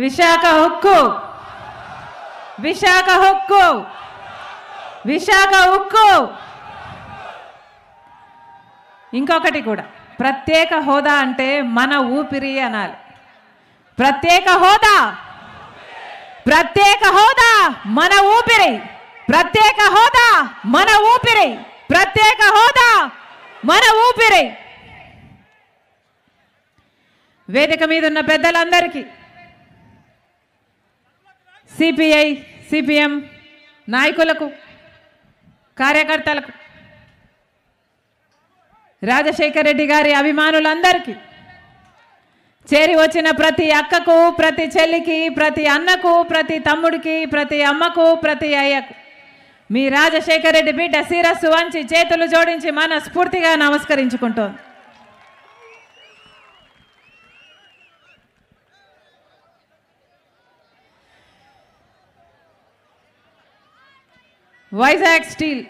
విశాఖ హక్కు, విశాఖ హక్కు, విశాఖ హక్కు. ఇంకొకటి కూడా, ప్రత్యేక హోదా అంటే మన ఊపిరి అనాలి. ప్రత్యేక హోదా, ప్రత్యేక హోదా మన ఊపిరి, ప్రత్యేక హోదా మన ఊపిరి, ప్రత్యేక హోదా మన ఊపిరి. వేదిక మీద ఉన్న పెద్దలందరికీ, సిపిఐ సిపిఎం నాయకులకు, కార్యకర్తలకు, రాజశేఖర రెడ్డి గారి అభిమానులందరికీ, చేరి వచ్చిన ప్రతి అక్కకు, ప్రతి చెల్లికి, ప్రతి అన్నకు, ప్రతి తమ్ముడికి, ప్రతి అమ్మకు, ప్రతి అయ్యకు మీ రాజశేఖర రెడ్డి బిడ్డ శిరస్సు వంచి చేతులు జోడించి మనస్ఫూర్తిగా నమస్కరించుకుంటోంది. వైజాగ్ స్టీల్,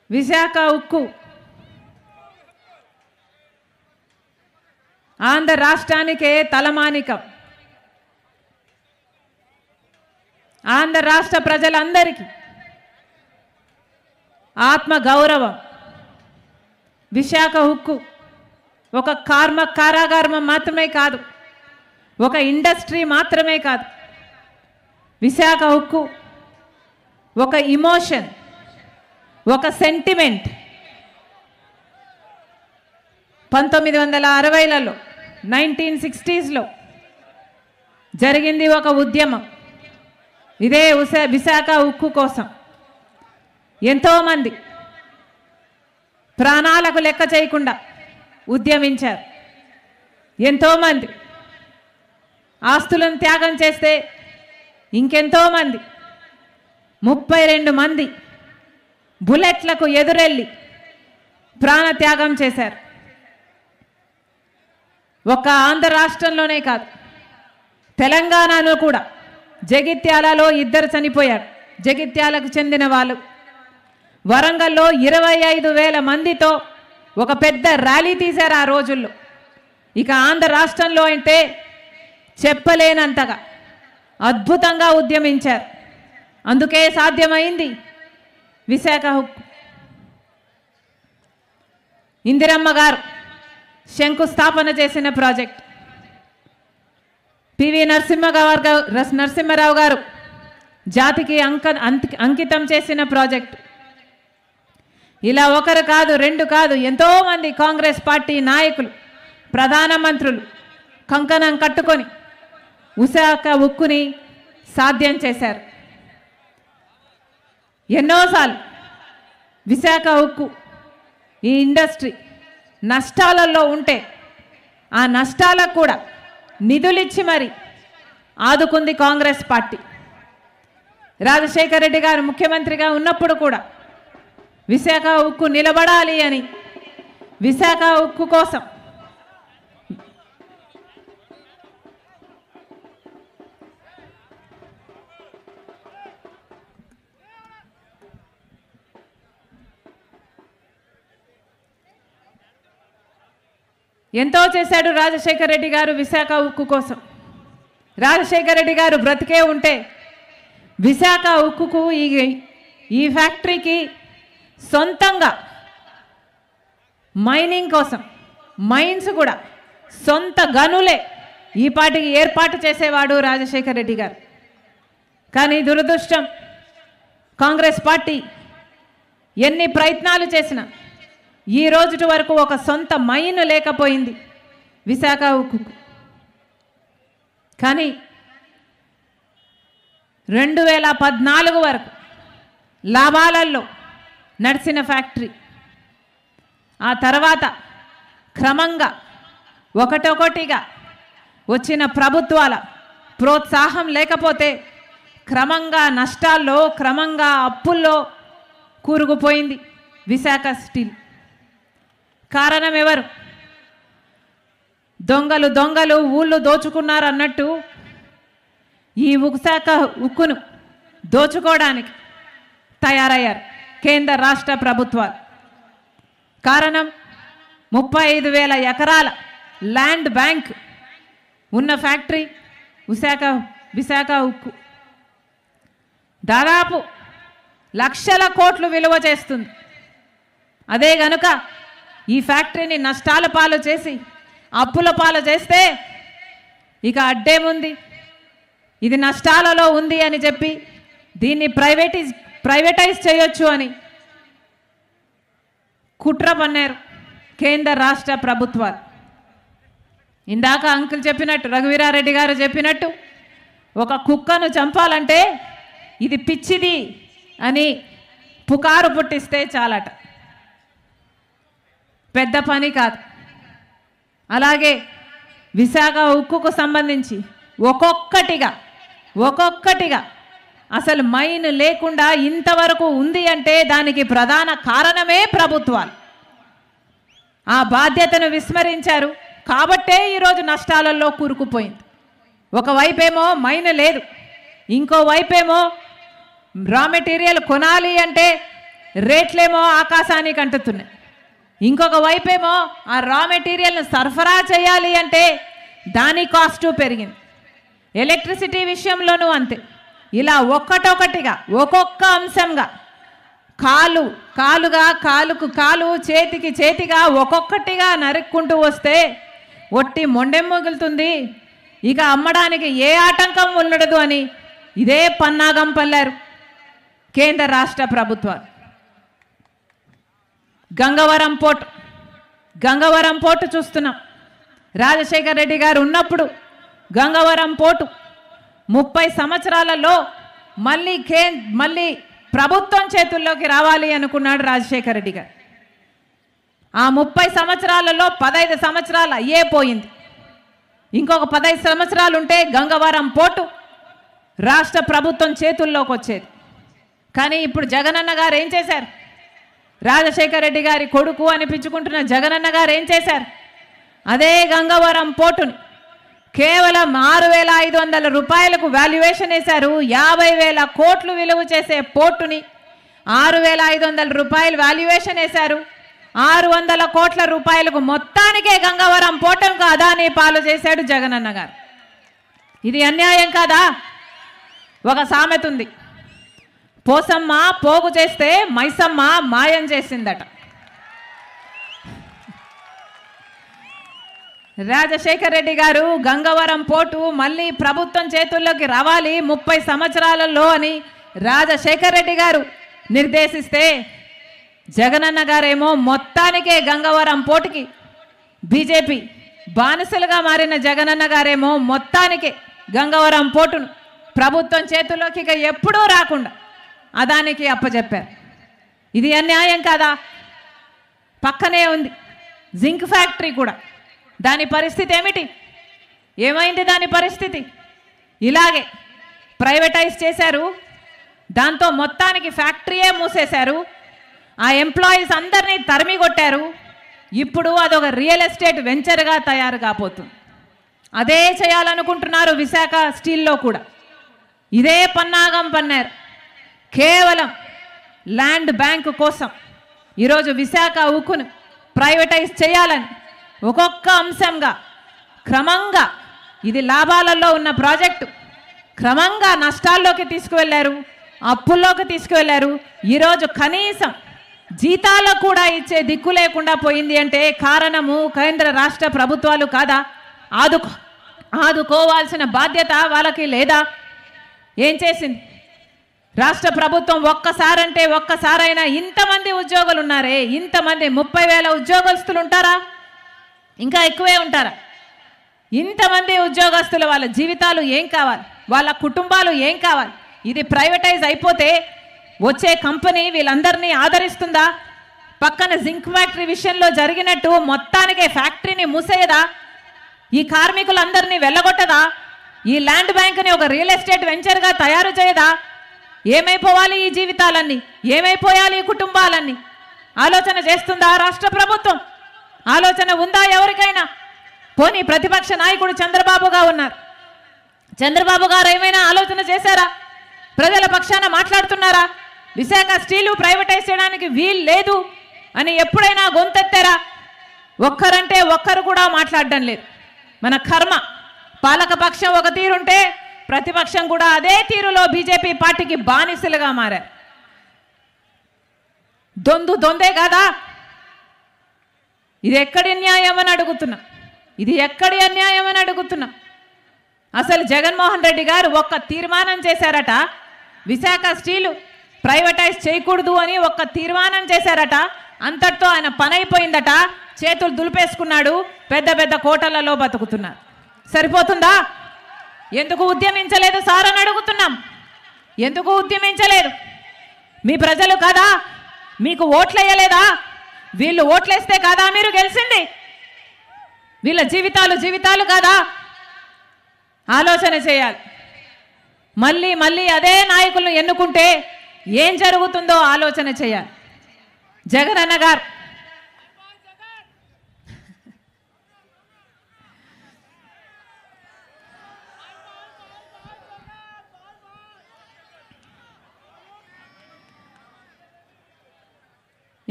విశాఖ ఉక్కు ఆంధ్ర రాష్ట్రానికే తలమానికం. ఆంధ్ర రాష్ట్ర ప్రజలందరికీ ఆత్మ గౌరవం. విశాఖ ఉక్కు ఒక కారాగారం మాత్రమే కాదు, ఒక ఇండస్ట్రీ మాత్రమే కాదు. విశాఖ ఉక్కు ఒక ఇమోషన్, ఒక సెంటిమెంట్. 1960లలో 1960స్లో జరిగింది ఒక ఉద్యమం. ఇదే విశాఖ ఉక్కు కోసం ఎంతోమంది ప్రాణాలకు లెక్క చేయకుండా ఉద్యమించారు. ఎంతోమంది ఆస్తులను త్యాగం చేస్తే ఇంకెంతోమంది 32 మంది బుల్లెట్లకు ఎదురెళ్ళి ప్రాణత్యాగం చేశారు. ఒక ఆంధ్ర రాష్ట్రంలోనే కాదు, తెలంగాణలో కూడా జగిత్యాలలో 2 చనిపోయారు. జగిత్యాలకు చెందిన వాళ్ళు. వరంగల్లో 25,000 మందితో ఒక పెద్ద ర్యాలీ తీశారు ఆ రోజుల్లో. ఇక ఆంధ్ర రాష్ట్రంలో అంటే చెప్పలేనంతగా అద్భుతంగా ఉద్యమించారు. అందుకే సాధ్యమైంది విశాఖ హక్కు. ఇందిరమ్మ గారు శంకుస్థాపన చేసిన ప్రాజెక్ట్, పివి నరసింహారావు గారు జాతికి అంకితం చేసిన ప్రాజెక్ట్. ఇలా ఒకరు కాదు, 2 కాదు, ఎంతోమంది కాంగ్రెస్ పార్టీ నాయకులు, ప్రధానమంత్రులు కంకణం కట్టుకొని విశాఖ ఉక్కుని సాధ్యం చేశారు. ఎన్నోసార్లు విశాఖ ఉక్కు ఈ ఇండస్ట్రీ నష్టాలలో ఉంటే ఆ నష్టాలకు కూడా నిధులిచ్చి మరి ఆదుకుంది కాంగ్రెస్ పార్టీ. రాజశేఖర రెడ్డి గారు ముఖ్యమంత్రిగా ఉన్నప్పుడు కూడా విశాఖ ఉక్కు నిలబడాలి అని, విశాఖ ఉక్కు కోసం ఎంతో చేశాడు రాజశేఖర రెడ్డి గారు విశాఖ ఉక్కు కోసం. రాజశేఖర రెడ్డి గారు బ్రతికే ఉంటే విశాఖ ఉక్కుకు ఈ ఫ్యాక్టరీకి సొంతంగా మైనింగ్ కోసం మైన్స్ కూడా సొంత గనులే ఈ పాటికి ఏర్పాటు చేసేవాడు రాజశేఖర రెడ్డి గారు. కానీ దురదృష్టం, కాంగ్రెస్ పార్టీ ఎన్ని ప్రయత్నాలు చేసినా ఈ రోజు వరకు ఒక సొంత మైన్ లేకపోయింది విశాఖ ఉక్కు. కానీ 2014 వరకు లాభాలలో నడిచిన ఫ్యాక్టరీ. ఆ తర్వాత క్రమంగా ఒకటొకటిగా వచ్చిన ప్రభుత్వాల ప్రోత్సాహం లేకపోతే క్రమంగా నష్టాల్లో, క్రమంగా అప్పుల్లో కూరుకుపోయింది విశాఖ స్టీల్. కారణం ఎవరు? దొంగలు ఊళ్ళు దోచుకున్నారు అన్నట్టు ఈ విశాఖ ఉక్కును దోచుకోవడానికి తయారయ్యారు కేంద్ర రాష్ట్ర ప్రభుత్వాలు. కారణం 35,000 ఎకరాల ల్యాండ్ బ్యాంక్ ఉన్న ఫ్యాక్టరీ విశాఖ ఉక్కు దాదాపు లక్షల కోట్లు విలువ చేస్తుంది. అదే గనుక ఈ ఫ్యాక్టరీని నష్టాల పాలు చేసి అప్పుల పాలు చేస్తే ఇక అడ్డేముంది, ఇది నష్టాలలో ఉంది అని చెప్పి దీన్ని ప్రైవేటైజ్ చేయొచ్చు అని కుట్ర పన్నారు కేంద్ర రాష్ట్ర ప్రభుత్వాలు. ఇందాక అంకుల్ చెప్పినట్టు, రఘువీరారెడ్డి గారు చెప్పినట్టు, ఒక కుక్కను చంపాలంటే ఇది పిచ్చిది అని పుకారు పుట్టిస్తే చాలట, పెద్ద పని కాదు. అలాగే విశాఖ ఉక్కుకు సంబంధించి ఒక్కొక్కటిగా అసలు మైన్ లేకుండా ఇంతవరకు ఉంది అంటే దానికి ప్రధాన కారణమే ప్రభుత్వాలు. ఆ బాధ్యతను విస్మరించారు కాబట్టే ఈరోజు నష్టాలలో కూరుకుపోయింది. ఒకవైపేమో మైన్ లేదు, ఇంకోవైపేమో రా మెటీరియల్ కొనాలి అంటే రేట్లేమో ఆకాశానికి అంటుతున్నాయి, ఇంకొక వైపేమో ఆ రా మెటీరియల్ను సరఫరా చేయాలి అంటే దాని కాస్టు పెరిగింది. ఎలక్ట్రిసిటీ విషయంలోనూ అంతే. ఇలా ఒక్కొక్కటిగా ఒక్కొక్క అంశంగా కాలుకు కాలు చేతికి చేతిగా ఒక్కొక్కటిగా నరుక్కుంటూ వస్తే ఒట్టి మొండెం మిగులుతుంది, ఇక అమ్మడానికి ఏ ఆటంకం ఉండదు అని ఇదే పన్నాగం పల్లారు కేంద్ర రాష్ట్ర ప్రభుత్వాలు. గంగవరం పోర్టు చూస్తున్నాం. రాజశేఖర రెడ్డి గారు ఉన్నప్పుడు గంగవరం పోర్టు 30 సంవత్సరాలలో మళ్ళీ ప్రభుత్వం చేతుల్లోకి రావాలి అనుకున్నాడు రాజశేఖర రెడ్డి గారు. ఆ 30 సంవత్సరాలలో 15 సంవత్సరాలు అయ్యే పోయింది. ఇంకొక 15 సంవత్సరాలు ఉంటే గంగవరం పోర్టు రాష్ట్ర ప్రభుత్వం చేతుల్లోకి వచ్చేది. కానీ ఇప్పుడు జగనన్న గారు ఏం చేశారు? రాజశేఖర రెడ్డి గారి కొడుకు అనిపించుకుంటున్న జగనన్న గారు ఏం చేశారు? అదే గంగవరం పోర్టుని కేవలం 6,500 రూపాయలకు వాల్యుయేషన్ వేశారు. 50,000 కోట్లు విలువ చేసే పోర్టుని 6,500 రూపాయలు వాల్యుయేషన్ వేశారు. 600 కోట్ల రూపాయలకు మొత్తానికే గంగవరం పోర్టుకు అదానీ పాలు చేశాడు జగనన్న గారు. ఇది అన్యాయం కాదా? ఒక సామెత ఉంది, పోసమ్మ పోగు చేస్తే మైసమ్మ మాయం చేసిందట. రాజశేఖర రెడ్డి గారు గంగవరం పోర్టు మళ్ళీ ప్రభుత్వం చేతుల్లోకి రావాలి 30 సంవత్సరాలలో అని రాజశేఖర రెడ్డి గారు నిర్దేశిస్తే జగనన్న గారేమో మొత్తానికే గంగవరం పోర్టుకి బీజేపీ బానిసలుగా మారిన జగనన్న గారేమో మొత్తానికే గంగవరం పోర్టును ప్రభుత్వం చేతుల్లోకి ఇక ఎప్పుడూ రాకుండా అదానికి అప్పచెప్పారు. ఇది అన్యాయం కాదా? పక్కనే ఉంది జింక్ ఫ్యాక్టరీ కూడా. దాని పరిస్థితి ఏమిటి? ఏమైంది దాని పరిస్థితి? ఇలాగే ప్రైవేటైజ్ చేశారు, దాంతో మొత్తానికి ఫ్యాక్టరీయే మూసేశారు, ఆ ఎంప్లాయీస్ అందరినీ తరిమి కొట్టారు. ఇప్పుడు అదొక రియల్ ఎస్టేట్ వెంచర్గా తయారు కాబోతుంది. అదే చేయాలనుకుంటున్నారు విశాఖ స్టీల్లో కూడా. ఇదే పన్నాగం పన్నారు. కేవలం ల్యాండ్ బ్యాంకు కోసం ఈరోజు విశాఖ ఉక్కును ప్రైవేటైజ్ చేయాలని ఒక్కొక్క అంశంగా క్రమంగా, ఇది లాభాలలో ఉన్న ప్రాజెక్టు, క్రమంగా నష్టాల్లోకి తీసుకువెళ్ళారు, అప్పుల్లోకి తీసుకువెళ్ళారు. ఈరోజు కనీసం జీతాలు కూడా ఇచ్చే దిక్కు లేకుండా పోయింది అంటే కారణము కేంద్ర రాష్ట్ర ప్రభుత్వాలు కాదా? ఆదుకోవాల్సిన బాధ్యత వాళ్ళకి లేదా? ఏం చేసింది రాష్ట్ర ప్రభుత్వం? ఒక్కసారైనా ఇంతమంది ఉద్యోగులు ఉన్నారే, ఇంతమంది 30,000 ఉద్యోగస్తులు ఉంటారా? ఇంకా ఎక్కువే ఉంటారా? ఇంతమంది ఉద్యోగస్తులు వాళ్ళ జీవితాలు ఏం కావాలి? వాళ్ళ కుటుంబాలు ఏం కావాలి? ఇది ప్రైవేటైజ్ అయిపోతే వచ్చే కంపెనీ వీళ్ళందరినీ ఆదరిస్తుందా? పక్కన జింక్ ఫ్యాక్టరీ విషయంలో జరిగినట్టు మొత్తానికే ఫ్యాక్టరీని మూసేయదా? ఈ కార్మికులందరినీ వెళ్ళగొట్టదా? ఈ ల్యాండ్ బ్యాంక్ని ఒక రియల్ ఎస్టేట్ వెంచర్గా తయారు చేయదా? ఏమైపోవాలి ఈ జీవితాలన్నీ? ఏమైపోయాలి ఈ కుటుంబాలన్నీ? ఆలోచన చేస్తుందా రాష్ట్ర ప్రభుత్వం? ఆలోచన ఉందా ఎవరికైనా? పోనీ ప్రతిపక్ష నాయకుడు చంద్రబాబుగా ఉన్నారు, చంద్రబాబు గారు ఏమైనా ఆలోచన చేశారా? ప్రజల పక్షాన మాట్లాడుతున్నారా? విశాఖ స్టీలు ప్రైవేటైజ్ చేయడానికి వీలు లేదు అని ఎప్పుడైనా గొంతెత్తారా? ఒక్కరంటే ఒక్కరు కూడా మాట్లాడడం లేదు. మన కర్మ. పాలకపక్షం ఒక తీరుంటే ప్రతిపక్షం కూడా అదే తీరులో బీజేపీ పార్టీకి బానిసలుగా మారారు. దొందే కాదా? ఇది ఎక్కడి న్యాయం అని అడుగుతున్నా. ఇది ఎక్కడి అన్యాయం అని అడుగుతున్నా. అసలు జగన్మోహన్ రెడ్డి గారు ఒక్క తీర్మానం చేశారట, విశాఖ స్టీలు ప్రైవేటైజ్ చేయకూడదు అని ఒక్క తీర్మానం చేశారట. అంతటితో ఆయన పని అయిపోయిందట. చేతులు దులిపేసుకున్నాడు. పెద్ద పెద్ద కోటలలో బతుకుతున్నారు. సరిపోతుందా? ఎందుకు ఉద్యమించలేదు సార్ అని అడుగుతున్నాం. ఎందుకు ఉద్యమించలేదు? మీ ప్రజలు కాదా మీకు ఓట్లు వేయలేదా? వీళ్ళు ఓట్లేస్తే కాదా మీరు గెలిచింది? వీళ్ళ జీవితాలు కాదా? ఆలోచన చేయాలి. మళ్ళీ మళ్ళీ అదే నాయకులను ఎన్నుకుంటే ఏం జరుగుతుందో ఆలోచన చేయాలి. జగనన్న గారు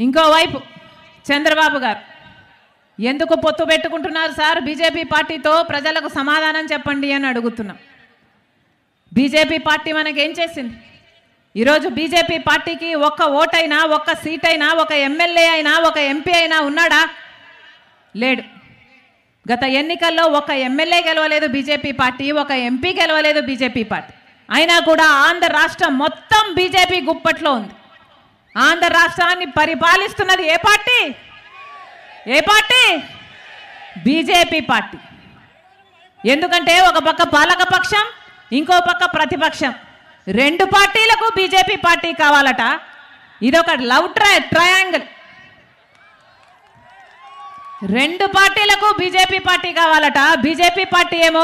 ఇంకోవైపు చంద్రబాబు గారు ఎందుకు పొత్తు పెట్టుకుంటున్నారు సార్ బీజేపీ పార్టీతో? ప్రజలకు సమాధానం చెప్పండి అని అడుగుతున్నాం. బీజేపీ పార్టీ మనకేం చేసింది? ఈరోజు బీజేపీ పార్టీకి ఒక్క ఓటైనా, ఒక్క సీట్ అయినా, ఒక ఎమ్మెల్యే అయినా, ఒక ఎంపీ అయినా ఉన్నాడా? లేడు. గత ఎన్నికల్లో ఒక ఎమ్మెల్యే గెలవలేదు బీజేపీ పార్టీ, ఒక ఎంపీ గెలవలేదు బీజేపీ పార్టీ. అయినా కూడా ఆంధ్ర రాష్ట్రం మొత్తం బీజేపీ గుప్పట్లో ఉంది. ఆంధ్ర రాష్ట్రాన్ని పరిపాలిస్తున్నది ఏ పార్టీ? ఏ పార్టీ? BJP party. ఎందుకంటే ఒక పక్క పాలకపక్షం, ఇంకో పక్క ప్రతిపక్షం. రెండు పార్టీలకు బీజేపీ పార్టీ కావాలట. ఇదొక లవ్ ట్రయాంగిల్. రెండు పార్టీలకు బీజేపీ పార్టీ కావాలట. బీజేపీ పార్టీ ఏమో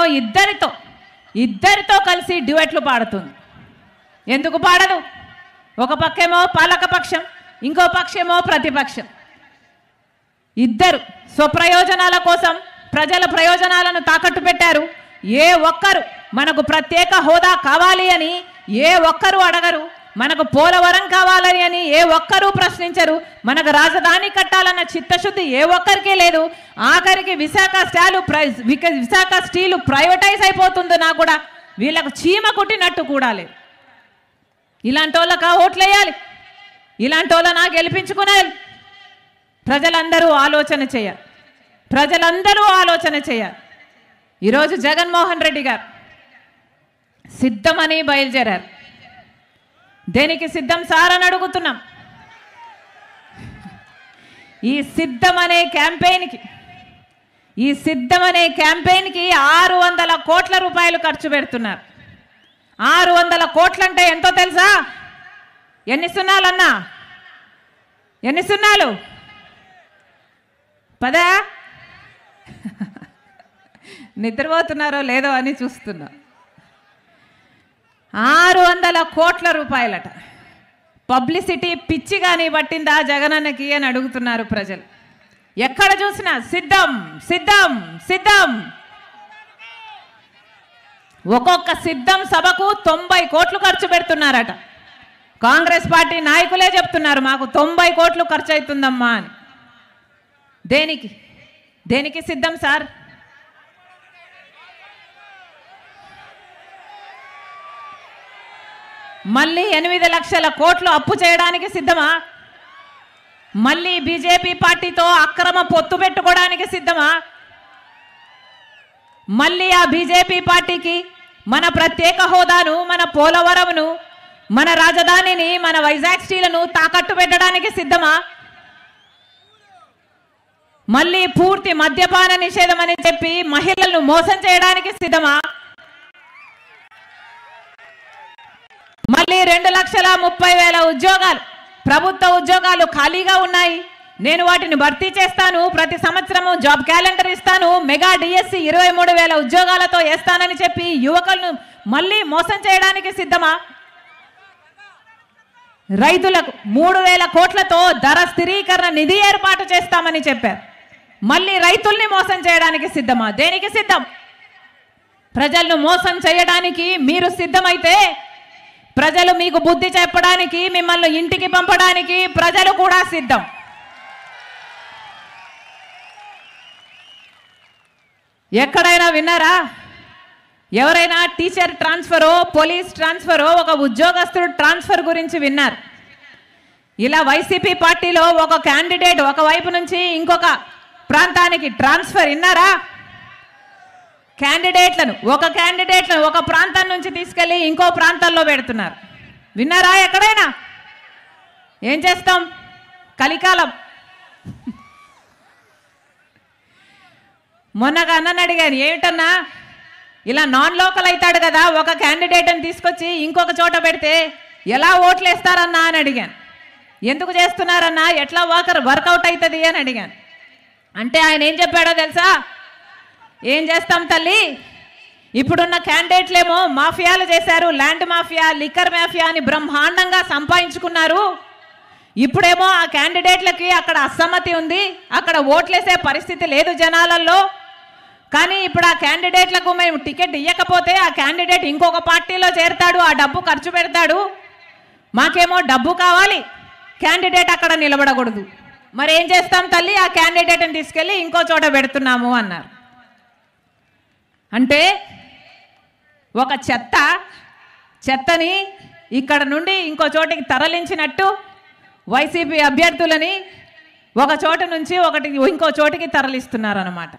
ఇద్దరితో కలిసి డ్యూయెట్లు పాడుతుంది. ఎందుకు పాడదు? ఒక పక్కేమో పాలకపక్షం, ఇంకో పక్షేమో ప్రతిపక్షం. ఇద్దరు స్వప్రయోజనాల కోసం ప్రజల ప్రయోజనాలను తాకట్టు పెట్టారు. ఏ ఒక్కరు మనకు ప్రత్యేక హోదా కావాలి అని ఏ ఒక్కరు అడగరు. మనకు పోలవరం కావాలని అని ఏ ఒక్కరూ ప్రశ్నించరు. మనకు రాజధాని కట్టాలన్న చిత్తశుద్ధి ఏ ఒక్కరికి లేదు. ఆఖరికి విశాఖ స్టీలు ప్రైవేటైజ్ అయిపోతుందన్నా కూడా వీళ్ళకు చీమ కుట్టినట్టు కూడా లేదు. ఇలాంటి వాళ్ళకా ఓట్లేయాలి? ఇలాంటి వాళ్ళనా గెలిపించుకునేయాలి? ప్రజలందరూ ఆలోచన చేయాలి. ప్రజలందరూ ఆలోచన చేయాలి. ఈరోజు జగన్మోహన్ రెడ్డి గారు సిద్ధమని బయలుదేరారు. దేనికి సిద్ధం సార్ అని అడుగుతున్నాం. ఈ సిద్ధం అనే క్యాంపెయిన్కి 600 కోట్ల రూపాయలు ఖర్చు పెడుతున్నారు. 600 కోట్లంటే ఎంతో తెలుసా? ఎన్ని సున్నాలన్నా? ఎన్ని సున్నాలు? 10? నిద్రపోతున్నారో లేదో అని చూస్తున్నా. 600 కోట్ల రూపాయలట. పబ్లిసిటీ పిచ్చి కానీ పట్టిందా జగనన్నకి అని అడుగుతున్నారు ప్రజలు. ఎక్కడ చూసినా సిద్ధం సిద్ధం సిద్ధం. ఒక్కొక్క సిద్ధం సభకు 90 కోట్లు ఖర్చు పెడుతున్నారట. కాంగ్రెస్ పార్టీ నాయకులే చెప్తున్నారు మాకు 90 కోట్లు ఖర్చు అవుతుందమ్మా అని. దేనికి సిద్ధం సార్? మళ్ళీ 8 లక్షల కోట్లు అప్పు చేయడానికి సిద్ధమా? మళ్ళీ బీజేపీ పార్టీతో అక్రమ పొత్తు పెట్టుకోవడానికి సిద్ధమా? మళ్ళీ ఆ బీజేపీ పార్టీకి మన ప్రత్యేక హోదాను, మన పోలవరంను, మన రాజధానిని, మన వైజాగ్ స్టీలను తాకట్టు పెట్టడానికి సిద్ధమా? మళ్ళీ పూర్తి మద్యపాన నిషేధం అని చెప్పి మహిళలను మోసం చేయడానికి సిద్ధమా? మళ్ళీ 2,30,000 ఉద్యోగాలు, ప్రభుత్వ ఉద్యోగాలు ఖాళీగా ఉన్నాయి. నేను వాటిని భర్తీ చేస్తాను, ప్రతి సంవత్సరము జాబ్ క్యాలెండర్ ఇస్తాను, మెగా డిఎస్సి 23,000 ఉద్యోగాలతో వేస్తానని చెప్పి యువకులను మళ్ళీ మోసం చేయడానికి సిద్ధమా? రైతులకు 3,000 కోట్లతో ధర స్థిరీకరణ నిధి ఏర్పాటు చేస్తామని చెప్పారు. మళ్ళీ రైతుల్ని మోసం చేయడానికి సిద్ధమా? దేనికి సిద్ధం? ప్రజలను మోసం చేయడానికి మీరు సిద్ధమైతే ప్రజలు మీకు బుద్ధి చెప్పడానికి, మిమ్మల్ని ఇంటికి పంపడానికి ప్రజలు కూడా సిద్ధం. ఎక్కడైనా విన్నారా? ఎవరైనా టీచర్ ట్రాన్స్ఫరో పోలీస్ ట్రాన్స్ఫరో ఒక ఉద్యోగస్తుడు ట్రాన్స్ఫర్ గురించి విన్నారు? ఇలా వైసీపీ పార్టీలో ఒక క్యాండిడేట్ ఒక వైపు నుంచి ఇంకొక ప్రాంతానికి ట్రాన్స్ఫర్ విన్నారా? క్యాండిడేట్లను ఒక ప్రాంతం నుంచి తీసుకెళ్ళి ఇంకో ప్రాంతాల్లో పెడుతున్నారు. విన్నారా ఎక్కడైనా? ఏం చేస్తాం? కలికాలం. మొన్నగా అన్నని అడిగాను, ఏమిటన్నా ఇలా నాన్ లోకల్ అవుతాడు కదా, ఒక క్యాండిడేట్ని తీసుకొచ్చి ఇంకొక చోట పెడితే ఎలా ఓట్లు వేస్తారన్నా అని అడిగాను. ఎందుకు చేస్తున్నారన్నా, ఎట్లా వర్కౌట్ అవుతుంది అని అడిగాను. అంటే ఆయన ఏం చెప్పాడో తెలుసా? ఏం చేస్తాం తల్లి, ఇప్పుడున్న క్యాండిడేట్లేమో మాఫియాలు చేశారు, ల్యాండ్ మాఫియా, లిక్కర్ మాఫియా అని బ్రహ్మాండంగా సంపాదించుకున్నారు. ఇప్పుడేమో ఆ క్యాండిడేట్లకి అక్కడ అసమ్మతి ఉంది, అక్కడ ఓట్లేసే పరిస్థితి లేదు జనాలలో. కానీ ఇప్పుడు ఆ క్యాండిడేట్లకు మేము టికెట్ ఇవ్వకపోతే ఆ క్యాండిడేట్ ఇంకొక పార్టీలో చేరతాడు, ఆ డబ్బు ఖర్చు పెడతాడు. మాకేమో డబ్బు కావాలి, క్యాండిడేట్ అక్కడ నిలబడకూడదు. మరి ఏం చేస్తాం తల్లి, ఆ క్యాండిడేట్ని తీసుకెళ్ళి ఇంకో చోట పెడుతున్నాము అన్నారు. అంటే ఒక చెత్తని ఇక్కడ నుండి ఇంకో చోటికి తరలించినట్టు వైసీపీ అభ్యర్థులని ఒక చోటు నుంచి ఇంకో చోటికి తరలిస్తున్నారన్నమాట.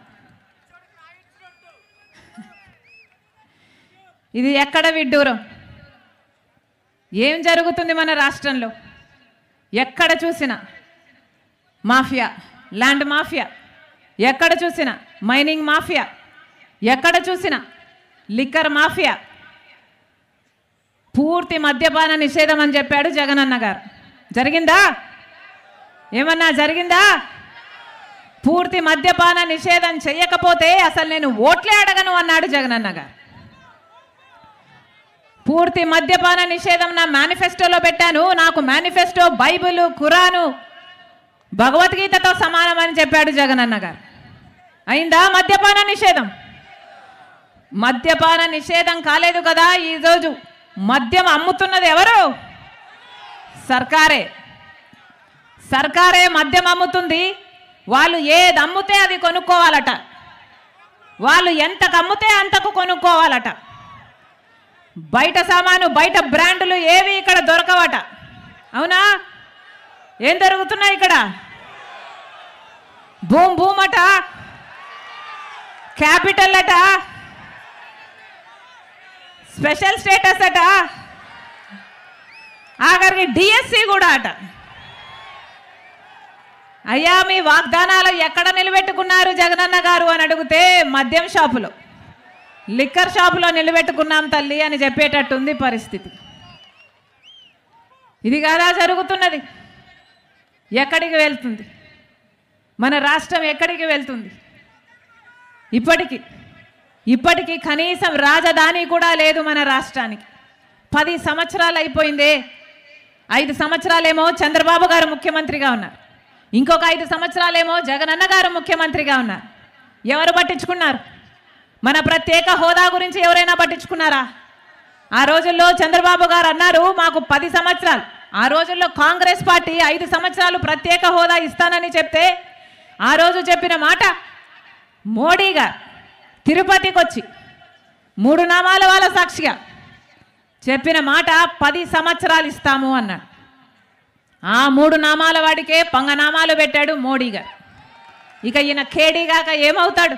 ఇది ఎక్కడ విడ్డూరం? ఏం జరుగుతుంది మన రాష్ట్రంలో? ఎక్కడ చూసినా మాఫియా, ల్యాండ్ మాఫియా, ఎక్కడ చూసినా మైనింగ్ మాఫియా, ఎక్కడ చూసినా లిక్కర్ మాఫియా. పూర్తి మద్యపాన నిషేధం అని చెప్పాడు జగనన్న గారు. జరిగిందా? ఏమన్నా జరిగిందా? పూర్తి మద్యపాన నిషేధం చేయకపోతే అసలు నేను ఓట్లే అడగను అన్నాడు జగనన్న గారు. పూర్తి మద్యపాన నిషేధం నా మేనిఫెస్టోలో పెట్టాను, నాకు మేనిఫెస్టో బైబిల్, ఖురాను, భగవద్గీతతో సమానం అని చెప్పాడు జగనన్న గారు. అయిందా మద్యపాన నిషేధం? మద్యపాన నిషేధం కాలేదు కదా. ఈరోజు మద్యం అమ్ముతున్నది ఎవరు? సర్కారే మద్యం అమ్ముతుంది. వాళ్ళు ఏది అమ్ముతే అది కొనుక్కోవాలట, వాళ్ళు ఎంతకు అమ్ముతే అంతకు కొనుక్కోవాలట. బయట సామాను, బయట బ్రాండ్లు ఏవి ఇక్కడ దొరకవట. అవునా? ఏం జరుగుతున్నాయి ఇక్కడ? భూమ్ అట, క్యాపిటల్ అట, స్పెషల్ స్టేటస్ అట, ఆఖరికి డిఎస్సి కూడా అట. అయ్యా మీ వాగ్దానాలు ఎక్కడ నిలబెట్టుకున్నారు జగనన్న గారు అని అడిగితే మద్యం షాపులో, లిక్కర్ షాపులో నిలబెట్టుకున్నాం తల్లి అని చెప్పేటట్టుంది పరిస్థితి. ఇది కాదా జరుగుతున్నది? ఎక్కడికి వెళ్తుంది మన రాష్ట్రం? ఎక్కడికి వెళ్తుంది? ఇప్పటికీ కనీసం రాజధాని కూడా లేదు మన రాష్ట్రానికి. 10 సంవత్సరాలు అయిపోయిందే. 5 సంవత్సరాలేమో చంద్రబాబు గారు ముఖ్యమంత్రిగా ఉన్నారు, ఇంకొక 5 సంవత్సరాలేమో జగనన్న గారు ముఖ్యమంత్రిగా ఉన్నారు. ఎవరు పట్టించుకున్నారు? మన ప్రత్యేక హోదా గురించి ఎవరైనా పట్టించుకున్నారా? ఆ రోజుల్లో చంద్రబాబు గారు అన్నారు మాకు 10 సంవత్సరాలు. ఆ రోజుల్లో కాంగ్రెస్ పార్టీ 5 సంవత్సరాలు ప్రత్యేక హోదా ఇస్తానని చెప్తే ఆ రోజు చెప్పిన మాట, మోడీ గారు తిరుపతికి వచ్చి 3 నామాల వాళ్ళ సాక్షిగా చెప్పిన మాట 10 సంవత్సరాలు ఇస్తాము అన్నాడు. ఆ 3 నామాల వాడికే పంగనామాలు పెట్టాడు మోడీ గారు. ఇక ఈయన కేడీగాక ఏమవుతాడు?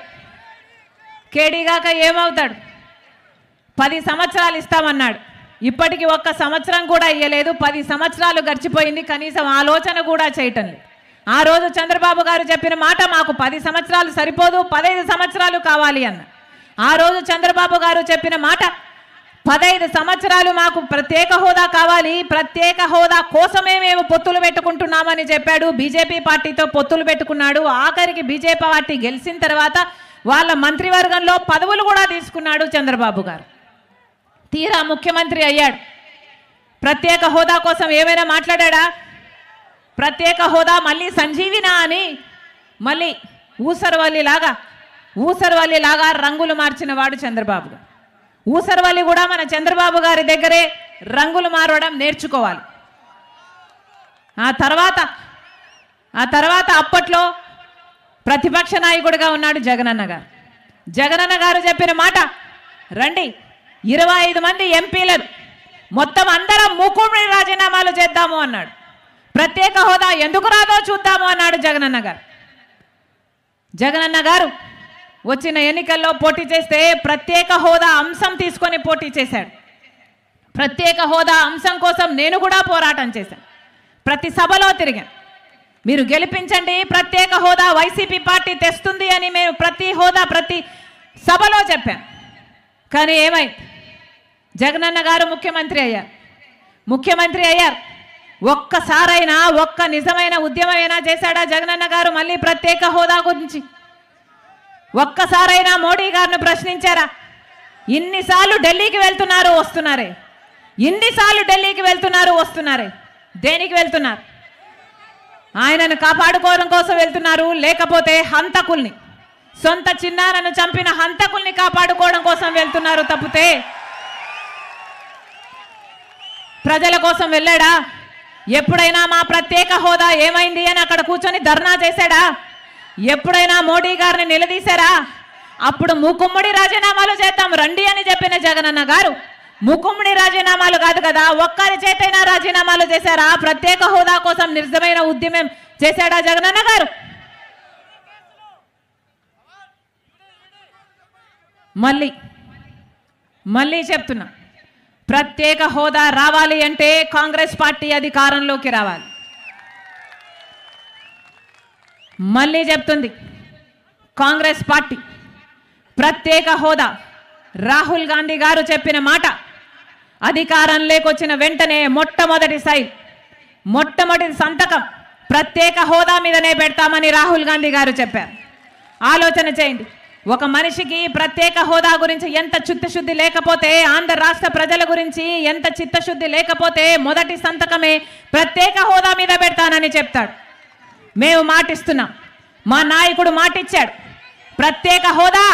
10 సంవత్సరాలు ఇస్తామన్నాడు. ఇప్పటికి 1 సంవత్సరం కూడా ఇయ్యలేదు. 10 సంవత్సరాలు గడిచిపోయింది, కనీసం ఆలోచన కూడా చేయటం లేదు. ఆ రోజు చంద్రబాబు గారు చెప్పిన మాట మాకు 10 సంవత్సరాలు సరిపోదు, 15 సంవత్సరాలు కావాలి అన్న. ఆ రోజు చంద్రబాబు గారు చెప్పిన మాట 15 సంవత్సరాలు మాకు ప్రత్యేక హోదా కావాలి, ప్రత్యేక హోదా కోసమే మేము పొత్తులు పెట్టుకుంటున్నామని చెప్పాడు. బీజేపీ పార్టీతో పొత్తులు పెట్టుకున్నాడు. ఆఖరికి బీజేపీ పార్టీ గెలిచిన తర్వాత వాళ్ళ మంత్రివర్గంలో పదవులు కూడా తీసుకున్నాడు చంద్రబాబు గారు. తీరా ముఖ్యమంత్రి అయ్యాడు. ప్రత్యేక హోదా కోసం ఏమైనా మాట్లాడా? ప్రత్యేక హోదా మళ్ళీ సంజీవినా అని మళ్ళీ ఊసరవల్లిలాగా రంగులు మార్చిన వాడు చంద్రబాబు గారు. ఊసరవల్లి కూడా మన చంద్రబాబు గారి దగ్గరే రంగులు మారడం నేర్చుకోవాలి. ఆ తర్వాత అప్పట్లో ప్రతిపక్ష నాయకుడిగా ఉన్నాడు జగనన్న గారు. జగనన్న గారు చెప్పిన మాట, రండి 25 మంది ఎంపీలను మొత్తం అందరం మూకుమ్మడి రాజీనామాలు చేద్దాము అన్నాడు. ప్రత్యేక హోదా ఎందుకు రాదో చూద్దాము అన్నాడు జగనన్న గారు. జగనన్న గారు వచ్చిన ఎన్నికల్లో పోటీ చేస్తే ప్రత్యేక హోదా అంశం తీసుకొని పోటీ చేశాడు. ప్రత్యేక హోదా అంశం కోసం నేను కూడా పోరాటం చేశాను. ప్రతి సభలో తిరిగాను. మీరు గెలిపించండి, ప్రత్యేక హోదా వైసీపీ పార్టీ తెస్తుంది అని మేము ప్రతి సభలో చెప్పాను. కానీ ఏమైంది? జగనన్న గారు ముఖ్యమంత్రి అయ్యారు. ఒక్కసారైనా ఒక్క నిజమైన ఉద్యమమైనా చేశాడా జగనన్న గారు మళ్ళీ ప్రత్యేక హోదా గురించి? ఒక్కసారైనా మోడీ గారిని ప్రశ్నించారా? ఇన్నిసార్లు ఢిల్లీకి వెళ్తున్నారు వస్తున్నారే, ఇన్నిసార్లు ఢిల్లీకి వెళ్తున్నారు వస్తున్నారే, దేనికి వెళ్తున్నారు? ఆయనను కాపాడుకోవడం కోసం వెళ్తున్నారు, లేకపోతే హంతకుల్ని, సొంత చిన్నారను చంపిన హంతకుల్ని కాపాడుకోవడం కోసం వెళ్తున్నారు తప్పితే ప్రజల కోసం వెళ్ళాడా? ఎప్పుడైనా మా ప్రత్యేక హోదా ఏమైంది అని అక్కడ కూర్చొని ధర్నా చేశాడా? ఎప్పుడైనా మోడీ గారిని నిలదీశారా? అప్పుడు మూకుమ్మడి రాజీనామాలు చేద్దాం రండి అని చెప్పిన జగనన్న గారు మూకుమ్మడి రాజీనామాలు కాదు కదా, ఒక్కరి చేతైనా రాజీనామాలు చేశారా? ప్రత్యేక హోదా కోసం నిజమైన ఉద్యమం చేశాడా జగనన్న గారు? మళ్ళీ చెప్తున్నా, ప్రత్యేక హోదా రావాలి అంటే కాంగ్రెస్ పార్టీ అధికారంలోకి రావాలి. మళ్ళీ చెప్తుంది, కాంగ్రెస్ పార్టీ ప్రత్యేక హోదా రాహుల్ గాంధీ గారు చెప్పిన మాట అధికారంలోకి వచ్చిన వెంటనే మొట్టమొదటి సంతకం ప్రత్యేక హోదా మీదనే పెడతామని రాహుల్ గాంధీ గారు చెప్పారు. ఆలోచన చేయండి, ఒక మనిషికి ప్రత్యేక హోదా గురించి ఎంత చిత్తశుద్ధి లేకపోతే, ఆంధ్ర రాష్ట్ర ప్రజల గురించి ఎంత చిత్తశుద్ధి లేకపోతే మొదటి సంతకమే ప్రత్యేక హోదా మీద పెడతానని చెప్తాడు. మేము మాటిస్తున్నాం, మా నాయకుడు మాటిచ్చాడు. ప్రత్యేక హోదా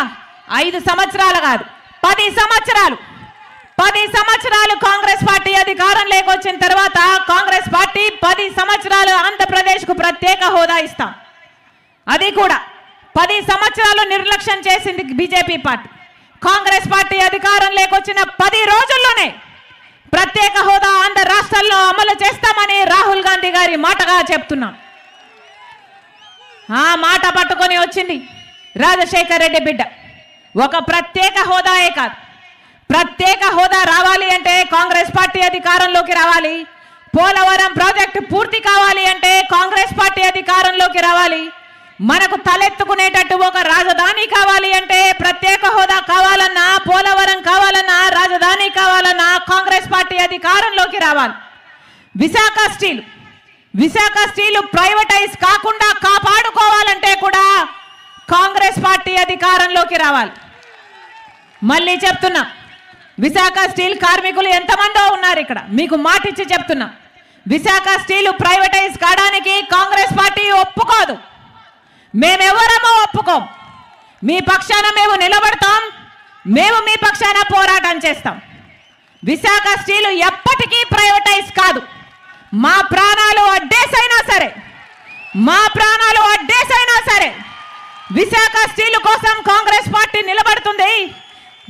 5 సంవత్సరాలు కాదు 10 సంవత్సరాలు 10 సంవత్సరాలు కాంగ్రెస్ పార్టీ అధికారం లేకొచ్చిన తర్వాత కాంగ్రెస్ పార్టీ 10 సంవత్సరాలు ఆంధ్రప్రదేశ్కు ప్రత్యేక హోదా ఇస్తాం. అది కూడా 10 సంవత్సరాలు నిర్లక్ష్యం చేసింది బీజేపీ పార్టీ. కాంగ్రెస్ పార్టీ అధికారం లేకొచ్చిన 10 రోజుల్లోనే ప్రత్యేక హోదా ఆంధ్ర రాష్ట్రాల్లో అమలు చేస్తామని రాహుల్ గాంధీ గారి మాటగా చెప్తున్నాం. ఆ మాట పట్టుకొని వచ్చింది రాజశేఖర్ రెడ్డి బిడ్డ. ఒక ప్రత్యేక హోదాయే కాదు, ప్రత్యేక హోదా రావాలి అంటే కాంగ్రెస్ పార్టీ అధికారంలోకి రావాలి. పోలవరం ప్రాజెక్టు పూర్తి కావాలి అంటే కాంగ్రెస్ పార్టీ అధికారంలోకి రావాలి. మనకు తలెత్తుకునేటట్టు ఒక రాజధాని కావాలి అంటే ప్రత్యేక హోదా కావాలన్నా, పోలవరం కావాలన్నా, రాజధాని కావాలన్నా కాంగ్రెస్ పార్టీ అధికారంలోకి రావాలి. విశాఖ స్టీలు ప్రైవేటైజ్ కాకుండా కాపాడుకోవాలంటే కూడా కాంగ్రెస్ పార్టీ అధికారంలోకి రావాలి. మళ్ళీ చెప్తున్నా, విశాఖ స్టీల్ కార్మికులు ఎంతమందో ఉన్నారు ఇక్కడ, మీకు మాటిచ్చి చెప్తున్నా, విశాఖ స్టీలు ప్రైవేటైజ్ కావడానికి కాంగ్రెస్ పార్టీ ఒప్పుకోదు. మేమెవరమో ఒప్పుకోం. మీ పక్షాన మేము నిలబడతాం, మేము మీ పక్షాన పోరాటం చేస్తాం. విశాఖ స్టీలు ఎప్పటికీ ప్రైవేటైజ్ కాదు. మా ప్రాణాలు అడ్డేసైనా సరే విశాఖ స్టీల్ కోసం కాంగ్రెస్ పార్టీ నిలబడుతుంది.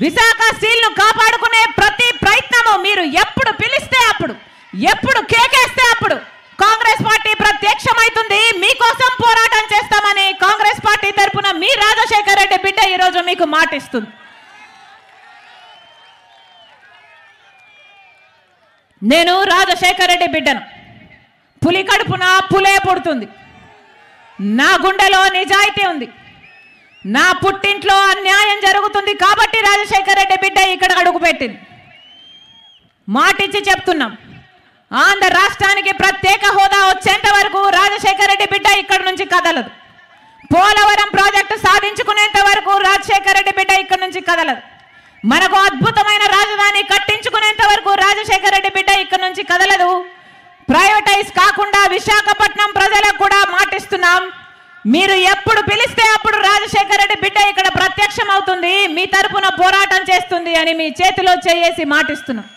విశాఖ స్టీల్ను కాపాడుకునే ప్రతి ప్రయత్నము మీరు ఎప్పుడు పిలిస్తే అప్పుడు, ఎప్పుడు కేకేస్తే అప్పుడు కాంగ్రెస్ పార్టీ ప్రత్యక్షమవుతుంది. మీకోసం పోరాటం చేస్తామని కాంగ్రెస్ పార్టీ తరఫున మీ రాజశేఖర్ రెడ్డి బిడ్డ ఈరోజు మీకు మాటిస్తుంది. నేను రాజశేఖర్ రెడ్డి బిడ్డను. పులి కడుపున పులే పుడుతుంది. నా గుండెలో నిజాయితీ ఉంది. నా పుట్టింట్లో అన్యాయం జరుగుతుంది కాబట్టి రాజశేఖర్ రెడ్డి బిడ్డ ఇక్కడ అడుగుపెట్టింది. మాటిచ్చి చెప్తున్నాం, ఆంధ్ర రాష్ట్రానికి ప్రత్యేక హోదా వచ్చేంత వరకు రాజశేఖర్ రెడ్డి బిడ్డ ఇక్కడ నుంచి కదలదు. పోలవరం ప్రాజెక్టు సాధించుకునేంత వరకు రాజశేఖర్ రెడ్డి బిడ్డ ఇక్కడ నుంచి కదలదు. మనకు అద్భుతమైన రాజధాని కట్టించుకునేంత వరకు రాజశేఖర్ రెడ్డి బిడ్డ ఇక్కడ నుంచి కదలదు. ప్రైవేటైజ్ కాకుండా విశాఖపట్నం ప్రజలకు కూడా మాటిస్తున్నాం, మీరు ఎప్పుడు పిలిస్తే అప్పుడు రాజశేఖర్ రెడ్డి బిడ్డ ఇక్కడ ప్రత్యక్షం అవుతుంది, మీ తరపున పోరాటం చేస్తుంది అని మీ చేతిలో చేసి మాటిస్తున్నాం.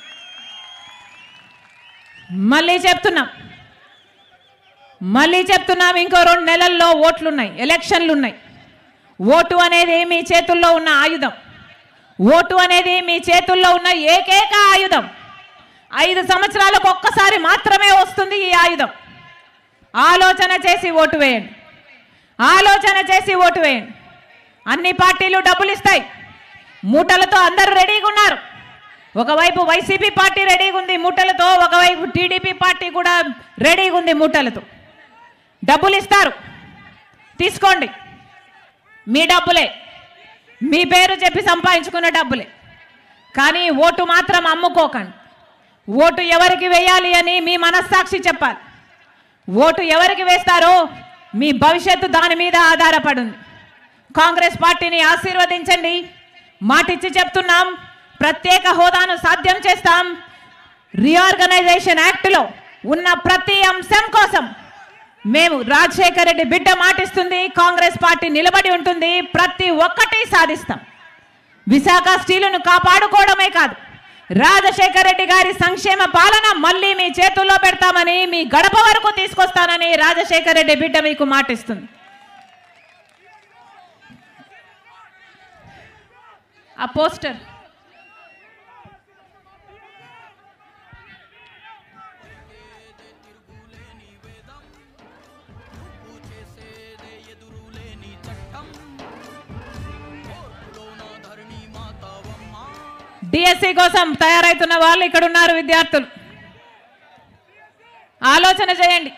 మళ్ళీ చెప్తున్నాం, ఇంకో 2 నెలల్లో ఓట్లున్నాయి, ఎలక్షన్లు ఉన్నాయి. ఓటు అనేది మీ చేతుల్లో ఉన్న ఆయుధం. ఓటు అనేది మీ చేతుల్లో ఉన్న ఏకైక ఆయుధం. 5 సంవత్సరాలకు ఒక్కసారి మాత్రమే వస్తుంది ఈ ఆయుధం. ఆలోచన చేసి ఓటు వేయండి. ఆలోచన చేసి ఓటు వేయండి. అన్ని పార్టీలు డబ్బులు ఇస్తాయి. మూటలతో అందరూ రెడీగా ఉన్నారు. ఒకవైపు వైసీపీ పార్టీ రెడీగా ఉంది మూటలతో, ఒకవైపు టీడీపీ పార్టీ కూడా రెడీగా ఉంది మూటలతో. డబ్బులు ఇస్తారు, తీసుకోండి. మీ డబ్బులే, మీ పేరు చెప్పి సంపాదించుకున్న డబ్బులే. కానీ ఓటు మాత్రం అమ్ముకోకండి. ఓటు ఎవరికి వేయాలి అని మీ మనస్సాక్షి చెప్పాలి. ఓటు ఎవరికి వేస్తారో మీ భవిష్యత్తు దాని మీద ఆధారపడింది. కాంగ్రెస్ పార్టీని ఆశీర్వదించండి. మాటిచ్చి చెప్తున్నాం, ప్రత్యేక హోదాను సాధ్యం చేస్తాం. రీఆర్గనైజేషన్ యాక్ట్లో ఉన్న ప్రతి అంశం కోసం మేము రాజశేఖర రెడ్డి బిడ్డ మాటిస్తుంది, కాంగ్రెస్ పార్టీ నిలబడి ఉంటుంది. ప్రతి ఒక్కటి సాధిస్తాం. విశాఖ స్టీలును కాపాడుకోవడమే కాదు, రాజశేఖర రెడ్డి గారి సంక్షేమ పాలన మళ్ళీ మీ చేతుల్లో పెడతామని, మీ గడప వరకు తీసుకొస్తానని రాజశేఖర రెడ్డి బిడ్డ మీకు మాటిస్తుంది. ఆ పోస్టర్ డిఎస్సి కోసం తయారైతున్న వాళ్ళు ఇక్కడ ఉన్నారు. విద్యార్థులు ఆలోచన చేయండి.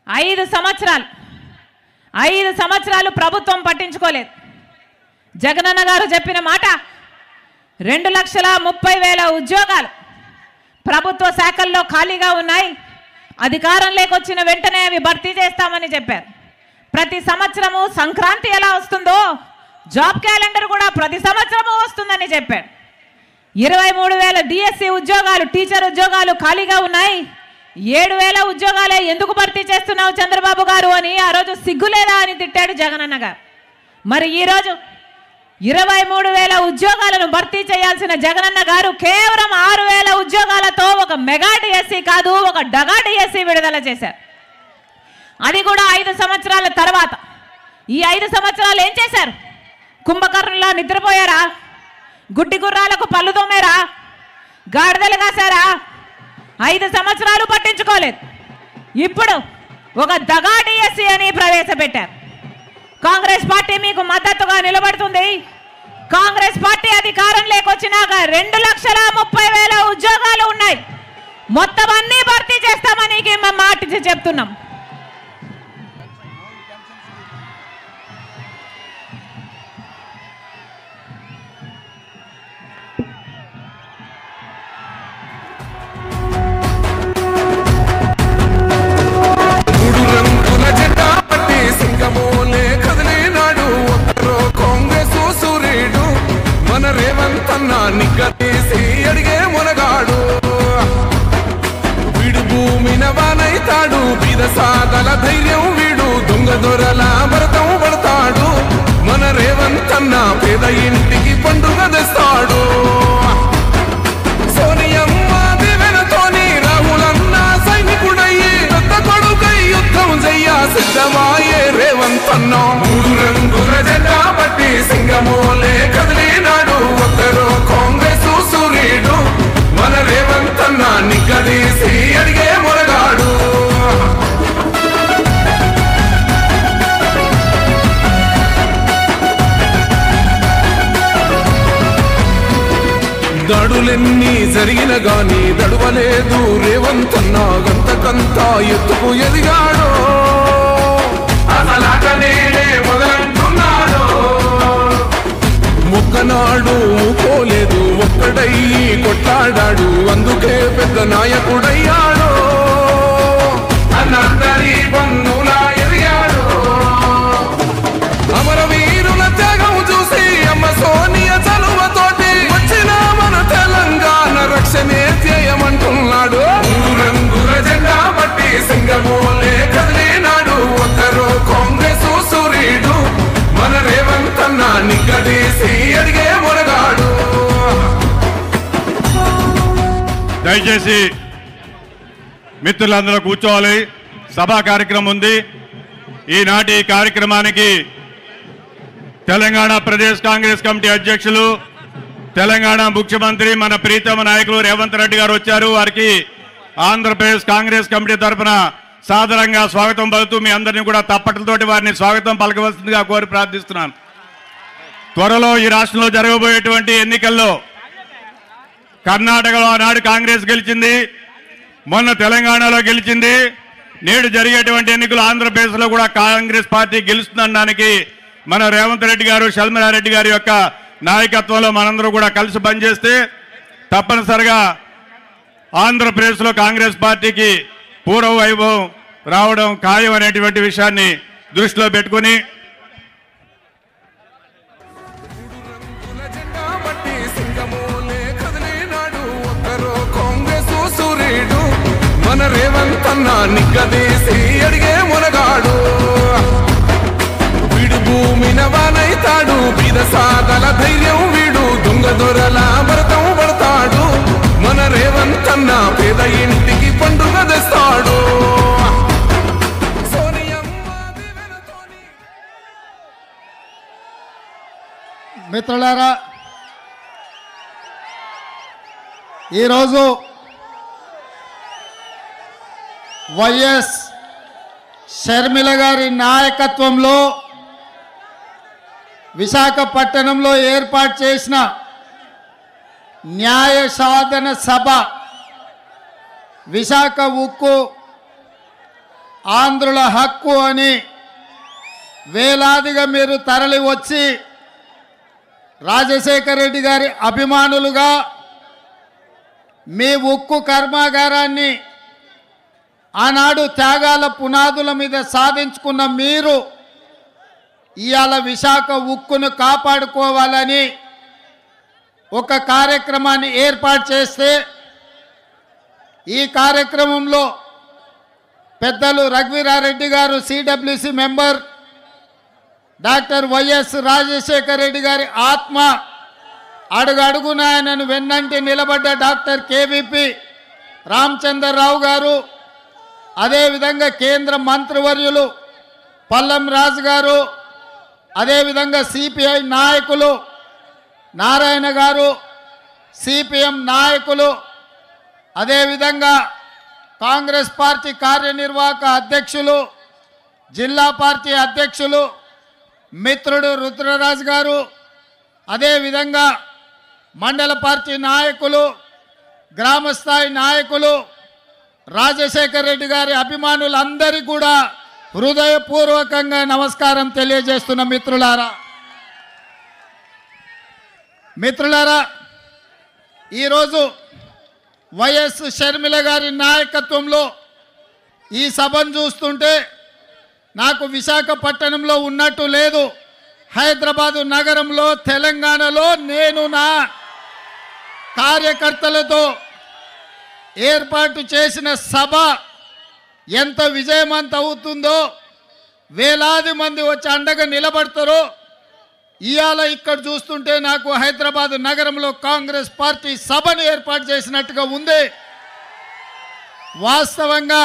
5 సంవత్సరాలు ప్రభుత్వం పట్టించుకోలేదు. జగనన్న గారు చెప్పిన మాట 2,30,000 ఉద్యోగాలు ప్రభుత్వ శాఖల్లో ఖాళీగా ఉన్నాయి. అధికారంలోకి వచ్చిన వెంటనే అవి భర్తీ చేస్తామని చెప్పారు. ప్రతి సంవత్సరము సంక్రాంతి ఎలా వస్తుందో జాబ్ క్యాలెండర్ కూడా ప్రతి సంవత్సరము వస్తుందని చెప్పాడు. 23,000 డిఎస్సి ఉద్యోగాలు, టీచర్ ఉద్యోగాలు ఖాళీగా ఉన్నాయి. 7,000 ఉద్యోగాలే ఎందుకు భర్తీ చేస్తున్నావు చంద్రబాబు గారు అని ఆ రోజు సిగ్గులేదా అని తిట్టాడు జగనన్న గారు. మరి ఈరోజు 23,000 ఉద్యోగాలను భర్తీ చేయాల్సిన జగనన్న గారు కేవలం 6,000 ఉద్యోగాలతో ఒక మెగా డిఎస్సి కాదు, ఒక డగా డిఎస్సి విడుదల చేశారు. అది కూడా 5 సంవత్సరాల తర్వాత. ఈ 5 సంవత్సరాలు ఏం చేశారు? కుంభకర్ణులా నిద్రపోయారా? గుడ్డి గుర్రాలకు పళ్ళు తోమేరా? గాడిదలు కాసారా? 5 సంవత్సరాలు పట్టించుకోలేదు. ఇప్పుడు ఒక దగా డిఎస్సి అని ప్రవేశపెట్టారు. కాంగ్రెస్ పార్టీ మీకు మద్దతుగా నిలబడుతుంది. కాంగ్రెస్ పార్టీ అధికారం లేకొచ్చినాక 2,30,000 ఉద్యోగాలు ఉన్నాయి. మొత్తం అన్ని భర్తీ చేస్తామని మేము మాట చెప్తున్నాం. నిగ్గదీసి అడిగే మునగాడు వీడు భూమిన వానైతాడు. బీద సాదల ధైర్యం వీడు, దొంగ దొరల భరతం పడతాడు. మన రేవంతన్న పేద ఇంటికి పండుగ తెస్తాడు. సోనియమ్మ దివెనతోని రాహులన్న సైనికుడయ్యి పెద్ద కొడుకై యుద్ధం చెయ్య సిద్ధమాయే రేవంతన్న. 3 రంగుల జెండా పట్టి సింగమోలే కదిలినాడు. ఒక్కరో కాంగ్రెస్ సూర్యుడు, మన రేవంతన్న నిగ్గదీసి అడిగే మునగాడు. దాడులెన్ని జరిగిన గాని దడువలేదు రేవంతన్న. గంతకంత ఎత్తుకు ఎదిగాడు. అసలాట నేనే మొదలంటున్నాడు. మొక్కనాడు ఊకోలేదు, ఒక్కడయ్యి కొట్లాడాడు. అందుకే పెద్ద నాయకుడయ్యాడు. అన్నందరి బంధులా ఎదిగాడు. అమరవీరుల త్యాగం చూసి అమ్మ సోనియ చలువతోటి వచ్చిన మన తెలంగాణ రక్షణే ధ్యేయమంటున్నాడు. 3 రంగుల జెండా పట్టి సింగమోలే కదిలినాడు. ఒక్కరో కాంగ్రెస్ సూర్యుడు, మన రేవంతన్న నిగ్గదీసి అడిగే మునగాడు. దయచేసి మిత్రులందరూ కూర్చోవాలి. సభా కార్యక్రమం ఉంది. ఈనాటి కార్యక్రమానికి తెలంగాణ ప్రదేశ్ కాంగ్రెస్ కమిటీ అధ్యక్షులు తెలంగాణ ముఖ్యమంత్రి మన ప్రీతమ నాయకులు రేవంత్ రెడ్డి గారు వచ్చారు. వారికి ఆంధ్రప్రదేశ్ కాంగ్రెస్ కమిటీ తరఫున సాదరంగా స్వాగతం పలుకుతూ మీ అందరినీ కూడా తప్పట్లతోటి వారిని స్వాగతం పలకవలసిందిగా కోరి ప్రార్థిస్తున్నాను. త్వరలో ఈ రాష్ట్రంలో జరగబోయేటువంటి ఎన్నికల్లో కర్ణాటకలో ఆనాడు కాంగ్రెస్ గెలిచింది, మొన్న తెలంగాణలో గెలిచింది. నేడు జరిగేటువంటి ఎన్నికలు ఆంధ్రప్రదేశ్లో కూడా కాంగ్రెస్ పార్టీ గెలుస్తుందనడానికి మన రేవంత్ రెడ్డి గారు, షర్మిలారెడ్డి గారి యొక్క నాయకత్వంలో మనందరూ కూడా కలిసి పనిచేస్తే తప్పనిసరిగా ఆంధ్రప్రదేశ్లో కాంగ్రెస్ పార్టీకి పూర్వ వైభవం రావడం ఖాయం అనేటువంటి విషయాన్ని దృష్టిలో పెట్టుకుని మన రేవంత్ అన్న నిగ్గదీసి అడిగే మునగాడు, వీడు భూమిన వానైతాడు, బీద సాదల ధైర్యం వీడు, దొంగ దొరల భరతం పడతాడు. మన రేవంత్ అన్న పేద ఇంటికి పండుగ తెస్తాడు. మిత్రులారా, ఈరోజు వైఎస్ షర్మిల గారి నాయకత్వంలో విశాఖపట్నంలో ఏర్పాటు చేసిన న్యాయ సాధన సభ, విశాఖ ఉక్కు ఆంధ్రుల హక్కు అని వేలాదిగా మీరు తరలి వచ్చి రాజశేఖర రెడ్డి గారి అభిమానులుగా మీ ఉక్కు కర్మాగారాన్ని ఆనాడు త్యాగాల పునాదుల మీద సాధించుకున్న మీరు ఇవాళ విశాఖ ఉక్కును కాపాడుకోవాలని ఒక కార్యక్రమాన్ని ఏర్పాటు చేస్తే, ఈ కార్యక్రమంలో పెద్దలు రఘువీరారెడ్డి గారు CWC member, doctor YS Rajasekhara Reddy గారి ఆత్మ, అడుగడుగున ఆయనను వెన్నంటి నిలబడ్డ డాక్టర్ కేవీపీ రామచంద్రరావు గారు, అదేవిధంగా కేంద్ర మంత్రివర్యులు పల్లం రాజు గారు, అదేవిధంగా సిపిఐ నాయకులు నారాయణ గారు, సిపిఎం నాయకులు, అదేవిధంగా కాంగ్రెస్ పార్టీ కార్యనిర్వాహక అధ్యక్షులు, జిల్లా పార్టీ అధ్యక్షులు మిత్రుడు రుద్రరాజు గారు, అదేవిధంగా మండల పార్టీ నాయకులు, గ్రామస్థాయి నాయకులు, రాజశేఖర రెడ్డి గారి అభిమానులందరికీ కూడా హృదయపూర్వకంగా నమస్కారం తెలియజేస్తున్న మిత్రులారా, ఈరోజు వైఎస్ షర్మిల గారి నాయకత్వంలో ఈ సభను చూస్తుంటే నాకు విశాఖపట్నంలో ఉన్నట్టు లేదు. హైదరాబాదు నగరంలో, తెలంగాణలో నేను నా కార్యకర్తలతో ఏర్పాటు చేసిన సభ ఎంత విజయవంతం అవుతుందో, వేలాది మంది వచ్చి అండగా నిలబడతారో ఇవాళ ఇక్కడ చూస్తుంటే నాకు హైదరాబాద్ నగరంలో కాంగ్రెస్ పార్టీ సభను ఏర్పాటు చేసినట్టుగా ఉంది. వాస్తవంగా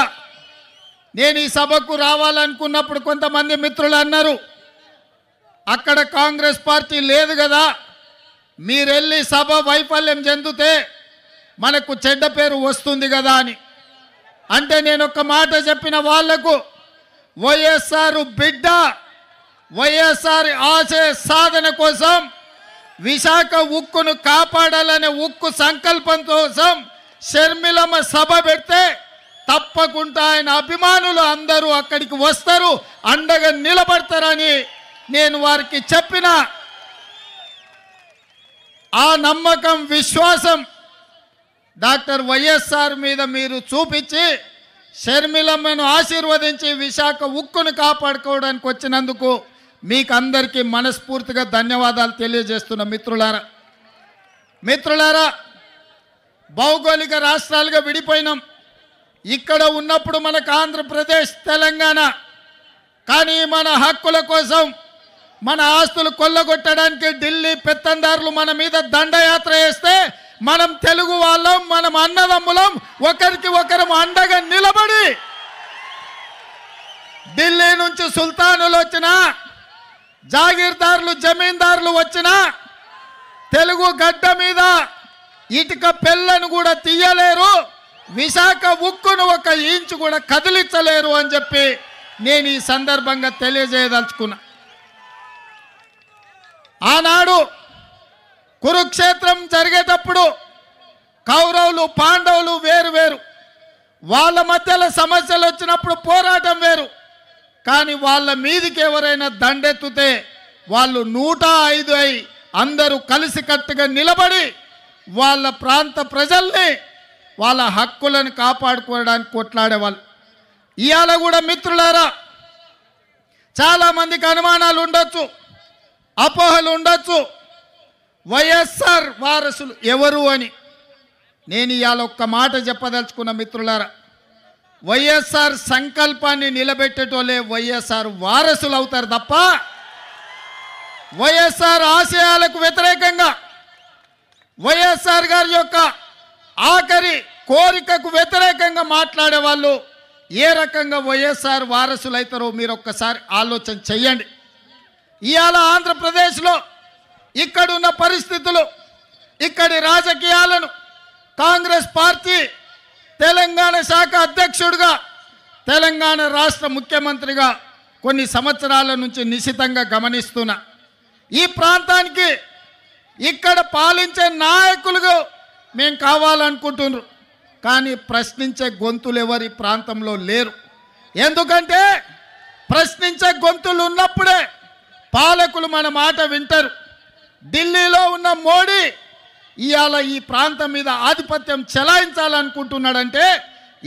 నేను ఈ సభకు రావాలనుకున్నప్పుడు కొంతమంది మిత్రులు అన్నారు, అక్కడ కాంగ్రెస్ పార్టీ లేదు కదా, మీరెళ్ళి సభ వైఫల్యం చెందితే మనకు చెడ్డ పేరు వస్తుంది కదా అని. అంటే నేను ఒక మాట చెప్పిన వాళ్లకు, వైఎస్ఆర్ బిడ్డ, వైఎస్ఆర్ ఆశయ సాధన కోసం, విశాఖ ఉక్కును కాపాడాలనే ఉక్కు సంకల్పం కోసం షర్మిలమ్మ సభ పెడితే తప్పకుండా ఆయన అభిమానులు అందరూ అక్కడికి వస్తారు, అండగా నిలబడతారని నేను వారికి చెప్పిన ఆ నమ్మకం, విశ్వాసం డాక్టర్ వైఎస్ఆర్ మీద మీరు చూపించి షర్మిలమ్మను ఆశీర్వదించి విశాఖ ఉక్కును కాపాడుకోవడానికి వచ్చినందుకు మీకు అందరికీ మనస్ఫూర్తిగా ధన్యవాదాలు తెలియజేస్తున్న మిత్రులారా, భౌగోళిక రాష్ట్రాలుగా విడిపోయినాం. ఇక్కడ ఉన్నప్పుడు మనకు ఆంధ్రప్రదేశ్, తెలంగాణ, కానీ మన హక్కుల కోసం, మన ఆస్తులు కొల్లగొట్టడానికి ఢిల్లీ పెత్తందారులు మన మీద దండయాత్ర చేస్తే మనం తెలుగు వాళ్ళం, మనం అన్నదమ్ములం, ఒకరికి ఒకరు అండగా నిలబడి ఢిల్లీ నుంచి సుల్తానులు వచ్చినా, జాగీర్దారులు జమీందారులు వచ్చినా తెలుగు గడ్డ మీద ఇటుక పెళ్ళను కూడా తీయలేరు, విశాఖ ఉక్కును ఒక ఇంచు కూడా కదిలించలేరు అని చెప్పి నేను ఈ సందర్భంగా తెలియజేయదలుచుకున్నా. ఆనాడు కురుక్షేత్రం జరిగేటప్పుడు కౌరవులు పాండవులు వేరు వేరు, వాళ్ళ మధ్యలో సమస్యలు వచ్చినప్పుడు పోరాటం వేరు. కానీ వాళ్ళ మీదికి ఎవరైనా దండెత్తుతే వాళ్ళు 105 అయి అందరూ కలిసికట్టుగా నిలబడి వాళ్ళ ప్రాంత ప్రజల్ని వాళ్ళ హక్కులను కాపాడుకోవడానికి కొట్లాడేవాళ్ళు. ఇవాళ కూడా మిత్రులారా చాలామందికి అనుమానాలు ఉండొచ్చు, అపోహలు ఉండొచ్చు, వైఎస్ఆర్ వారసులు ఎవరు అని. నేను ఇవాళ ఒక్క మాట చెప్పదలుచుకున్న మిత్రులారా, వైఎస్ఆర్ సంకల్పాన్ని నిలబెట్టేటోళ్ళే వైఎస్ఆర్ వారసులు అవుతారు తప్ప వైఎస్ఆర్ ఆశయాలకు వ్యతిరేకంగా, వైఎస్ఆర్ గారి యొక్క ఆఖరి కోరికకు వ్యతిరేకంగా మాట్లాడే వాళ్ళు ఏ రకంగా వైఎస్ఆర్ వారసులు అవుతారో మీరు ఒక్కసారి ఆలోచన చెయ్యండి. ఇవాళ ఆంధ్రప్రదేశ్లో ఇక్కడున్న పరిస్థితులు, ఇక్కడి రాజకీయాలను కాంగ్రెస్ పార్టీ తెలంగాణ శాఖ అధ్యక్షుడిగా, తెలంగాణ రాష్ట్ర ముఖ్యమంత్రిగా కొన్ని సంవత్సరాల నుంచి నిశితంగా గమనిస్తున్నా. ఈ ప్రాంతానికి ఇక్కడ పాలించే నాయకులుగా మేము కావాలనుకుంటున్నారు, కానీ ప్రశ్నించే గొంతులు ఎవరు ఈ ప్రాంతంలో లేరు. ఎందుకంటే ప్రశ్నించే గొంతులు ఉన్నప్పుడే పాలకులు మన మాట వింటారు. ఢిల్లీలో ఉన్న మోడీ ఇవాళ ఈ ప్రాంతం మీద ఆధిపత్యం చెలాయించాలనుకుంటున్నాడంటే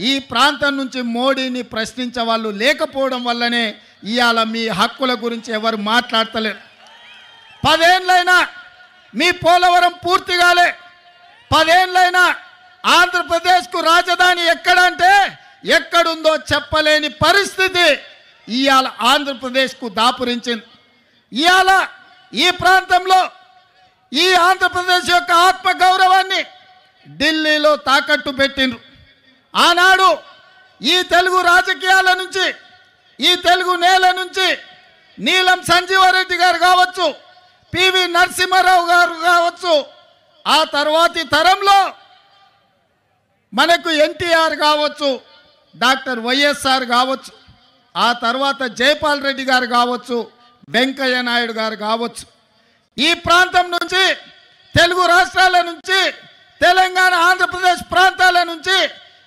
ఈ ప్రాంతం నుంచి మోడీని ప్రశ్నించే వాళ్ళు లేకపోవడం వల్లనే ఇవాళ మీ హక్కుల గురించి ఎవరు మాట్లాడతలేరు. 10 ఏళ్ళైనా మీ పోలవరం పూర్తి కాలే, 10 ఏళ్ళైనా ఆంధ్రప్రదేశ్కు రాజధాని ఎక్కడంటే ఎక్కడుందో చెప్పలేని పరిస్థితి ఇవాళ ఆంధ్రప్రదేశ్కు దాపురించింది. ఇవాళ ఈ ప్రాంతంలో ఈ ఆంధ్రప్రదేశ్ యొక్క ఆత్మ గౌరవాన్ని ఢిల్లీలో తాకట్టు పెట్టిండ్రు. ఆనాడు ఈ తెలుగు రాజకీయాల నుంచి, ఈ తెలుగు నేల నుంచి నీలం సంజీవారెడ్డి గారు కావచ్చు, పివి నరసింహారావు గారు కావచ్చు, ఆ తర్వాతి తరంలో మనకు ఎన్టీఆర్ కావచ్చు, డాక్టర్ వైఎస్ఆర్ కావచ్చు, ఆ తర్వాత జైపాల్ రెడ్డి గారు కావచ్చు, వెంకయ్య నాయుడు గారు కావచ్చు, ఈ ప్రాంతం నుంచి తెలుగు రాష్ట్రాల నుంచి తెలంగాణ ఆంధ్రప్రదేశ్ ప్రాంతాల నుంచి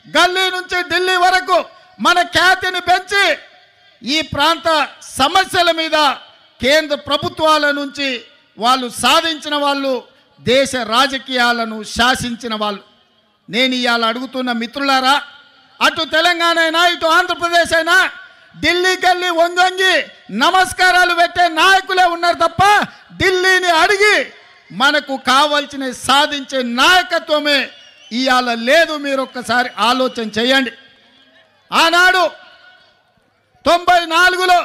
గల్లీ నుంచి ఢిల్లీ వరకు మన ఖ్యాతిని పెంచి ఈ ప్రాంత సమస్యల మీద కేంద్ర ప్రభుత్వాల నుంచి వాళ్ళు సాధించిన వాళ్ళు, దేశ రాజకీయాలను శాసించిన వాళ్ళు. నేను ఇవాళ అడుగుతున్న మిత్రులారా, అటు తెలంగాణ అయినా ఇటు ఆంధ్రప్రదేశ్ అయినా ఢిల్లీకి వెళ్ళి వంగొంగి నమస్కారాలు పెట్టే నాయకులే ఉన్నారు తప్ప ఢిల్లీని అడిగి మనకు కావాల్సిన సాధించే నాయకత్వమే ఇవాళ లేదు. మీరు ఒక్కసారి ఆలోచన చేయండి. ఆనాడు 94లో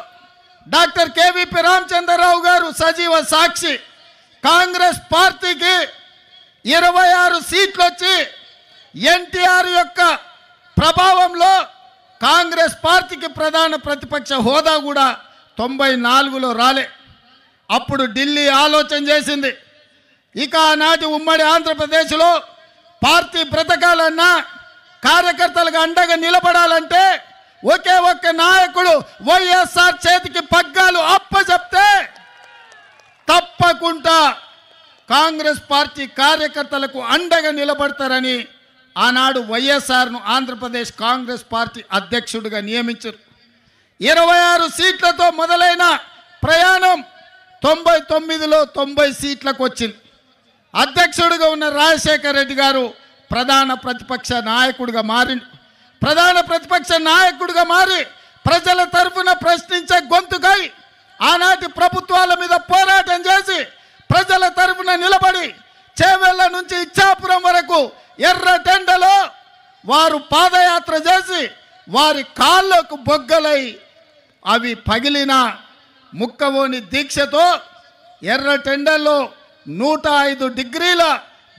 డాక్టర్ కేవీపీ రామచంద్రరావు గారు సజీవ సాక్షి, కాంగ్రెస్ పార్టీకి 26 సీట్లు వచ్చి ఎన్టీఆర్ యొక్క ప్రభావంలో కాంగ్రెస్ పార్టీకి ప్రధాన ప్రతిపక్ష హోదా కూడా 94లో రాలే. అప్పుడు ఢిల్లీ ఆలోచన చేసింది, ఇక ఆనాటి ఉమ్మడి ఆంధ్రప్రదేశ్లో పార్టీ బ్రతకాలన్నా, కార్యకర్తలకు అండగా నిలబడాలంటే ఒకే ఒక్క నాయకుడు వైఎస్ఆర్ చేతికి పగ్గాలు అప్పచెప్తే తప్పకుండా కాంగ్రెస్ పార్టీ కార్యకర్తలకు అండగా నిలబడతారని ఆనాడు వైఎస్ఆర్ను ఆంధ్రప్రదేశ్ కాంగ్రెస్ పార్టీ అధ్యక్షుడిగా నియమించారు. 26 సీట్లతో మొదలైన ప్రయాణం 99లో 90 సీట్లకు వచ్చింది. అధ్యక్షుడిగా ఉన్న రాజశేఖర రెడ్డి గారు ప్రధాన ప్రతిపక్ష నాయకుడిగా మారిండు. ప్రధాన ప్రతిపక్ష నాయకుడిగా మారి ప్రజల తరఫున ప్రశ్నించే గొంతుకై ఆనాటి ప్రభుత్వాల మీద పోరాటం చేసి ప్రజల తరఫున నిలబడి చేవెళ్ళ నుంచి ఇచ్చాపురం వరకు ఎర్రటెండలో వారు పాదయాత్ర చేసి వారి కాళ్ళకు బొగ్గలై అవి పగిలిన ముక్కవోని దీక్షతో ఎర్రటెండల్లో 105 డిగ్రీల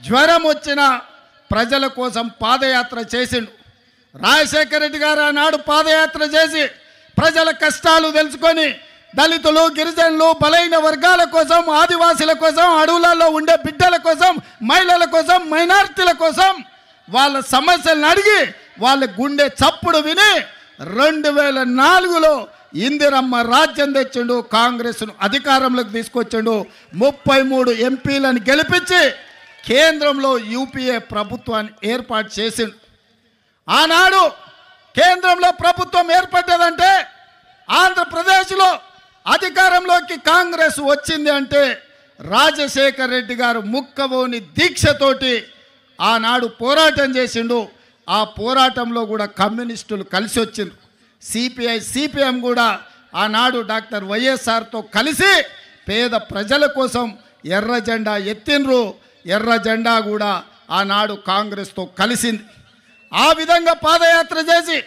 జ్వరం వచ్చిన ప్రజల కోసం పాదయాత్ర చేసిండు. రాజశేఖర రెడ్డి గారు ఆనాడు పాదయాత్ర చేసి ప్రజల కష్టాలు తెలుసుకొని దళితులు, గిరిజనులు, బలైన వర్గాల కోసం, ఆదివాసీల కోసం, అడవులలో ఉండే బిడ్డల కోసం, మహిళల కోసం, మైనారిటీల కోసం వాళ్ళ సమస్యలను అడిగి వాళ్ళ గుండె చప్పుడు విని 2004లో ఇందిరమ్మ రాజ్యం తెచ్చిండు, కాంగ్రెస్ను అధికారంలోకి తీసుకొచ్చిండు, 33 ఎంపీలను గెలిపించి కేంద్రంలో యూపీఏ ప్రభుత్వాన్ని ఏర్పాటు చేసిండు. ఆనాడు కేంద్రంలో ప్రభుత్వం ఏర్పడ్డదంటే, ఆంధ్రప్రదేశ్లో అధికారంలోకి కాంగ్రెస్ వచ్చింది అంటే రాజశేఖర్ రెడ్డి గారు ముక్కవోని దీక్షతోటి ఆనాడు పోరాటం చేసిండు. ఆ పోరాటంలో కూడా కమ్యూనిస్టులు కలిసి వచ్చిండ్రు. సిపిఐ, సిపిఎం కూడా ఆనాడు డాక్టర్ వైఎస్ఆర్తో కలిసి పేద ప్రజల కోసం ఎర్ర జెండా ఎత్తిండ్రు. ఎర్ర జెండా కూడా ఆనాడు కాంగ్రెస్తో కలిసింది. ఆ విధంగా పాదయాత్ర చేసి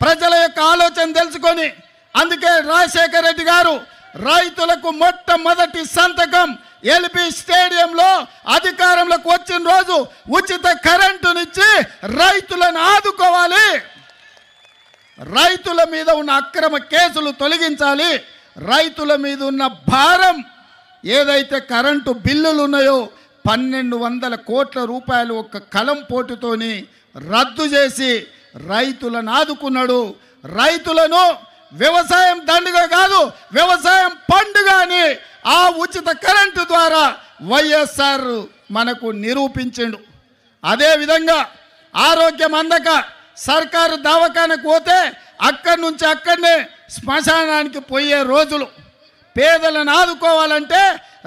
ప్రజల యొక్క ఆలోచన తెలుసుకొని, అందుకే రాజశేఖర రెడ్డి గారు రైతులకు మొట్టమొదటి సంతకం ఎల్బీ స్టేడియంలో అధికారంలోకి వచ్చిన రోజు ఉచిత కరెంటునిచ్చి రైతులను ఆదుకోవాలి, రైతుల మీద ఉన్న అక్రమ కేసులు తొలగించాలి, రైతుల మీద ఉన్న భారం ఏదైతే కరెంటు బిల్లులు ఉన్నాయో 1200 కోట్ల రూపాయలు ఒక్క కలం పోటుతోని రద్దు చేసి రైతులను ఆదుకున్నాడు. రైతులను వ్యవసాయం దండుగా కాదు, వ్యవసాయం పండుగ అని ఆ ఉచిత కరెంటు ద్వారా వైఎస్ఆర్ మనకు నిరూపించిండు. అదేవిధంగా ఆరోగ్యం అందక సర్కారు దవాఖానకు పోతే అక్కడి నుంచి అక్కడనే శ్మశానానికి పోయే రోజులు. పేదలను ఆదుకోవాలంటే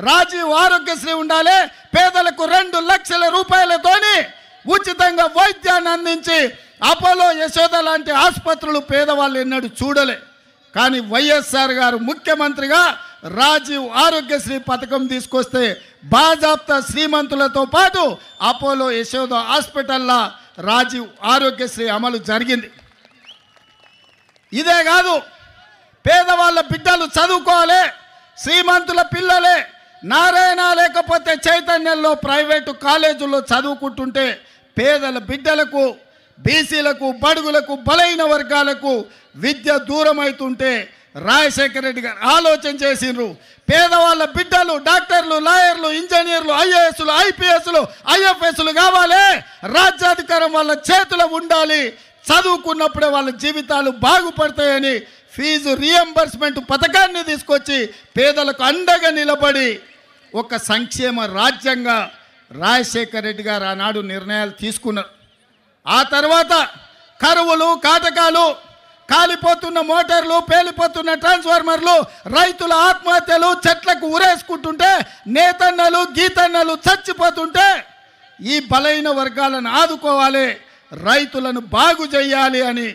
రాజీవ్ ఆరోగ్యశ్రీ ఉండాలి. పేదలకు 2 లక్షల రూపాయలతోని ఉచితంగా వైద్యాన్ని అందించి అపోలో, యశోద లాంటి ఆసుపత్రులు పేదవాళ్ళు ఎన్నడూ చూడలే. కానీ వైఎస్ఆర్ గారు ముఖ్యమంత్రిగా రాజీవ్ ఆరోగ్యశ్రీ పథకం తీసుకొస్తే బాజాప్తా శ్రీమంతులతో పాటు అపోలో, యశోద హాస్పిటల్లో రాజీవ్ ఆరోగ్యశ్రీ అమలు జరిగింది. ఇదే కాదు, పేదవాళ్ళ బిడ్డలు చదువుకోవాలి, శ్రీమంతుల పిల్లలే నారాయణ లేకపోతే చైతన్యంలో ప్రైవేటు కాలేజీల్లో చదువుకుంటుంటే పేదల బిడ్డలకు, బీసీలకు, బడుగులకు, బలైన వర్గాలకు విద్య దూరం అవుతుంటే రాజశేఖర రెడ్డి గారు ఆలోచన చేసిండ్రు. పేదవాళ్ళ బిడ్డలు డాక్టర్లు, లాయర్లు, ఇంజనీర్లు, ఐఏఎస్లు, ఐపీఎస్లు, ఐఎఫ్ఎస్లు కావాలి, రాజ్యాధికారం వాళ్ళ చేతిలో ఉండాలి, చదువుకున్నప్పుడే వాళ్ళ జీవితాలు బాగుపడతాయని ఫీజు రియంబర్స్మెంట్ పథకాన్ని తీసుకొచ్చి పేదలకు అండగా నిలబడి ఒక సంక్షేమ రాజ్యంగా రాజశేఖర రెడ్డి గారు ఆనాడు నిర్ణయాలు తీసుకున్నారు. ఆ తర్వాత కరువులు, కాటకాలు, కాలిపోతున్న మోటార్లు, పేలిపోతున్న ట్రాన్స్ఫార్మర్లు, రైతుల ఆత్మహత్యలు, చెట్లకు ఉరేసుకుంటుంటే నేతన్నలు, గీతన్నలు చచ్చిపోతుంటే ఈ బలైన వర్గాలను ఆదుకోవాలి, రైతులను బాగు చేయాలి అని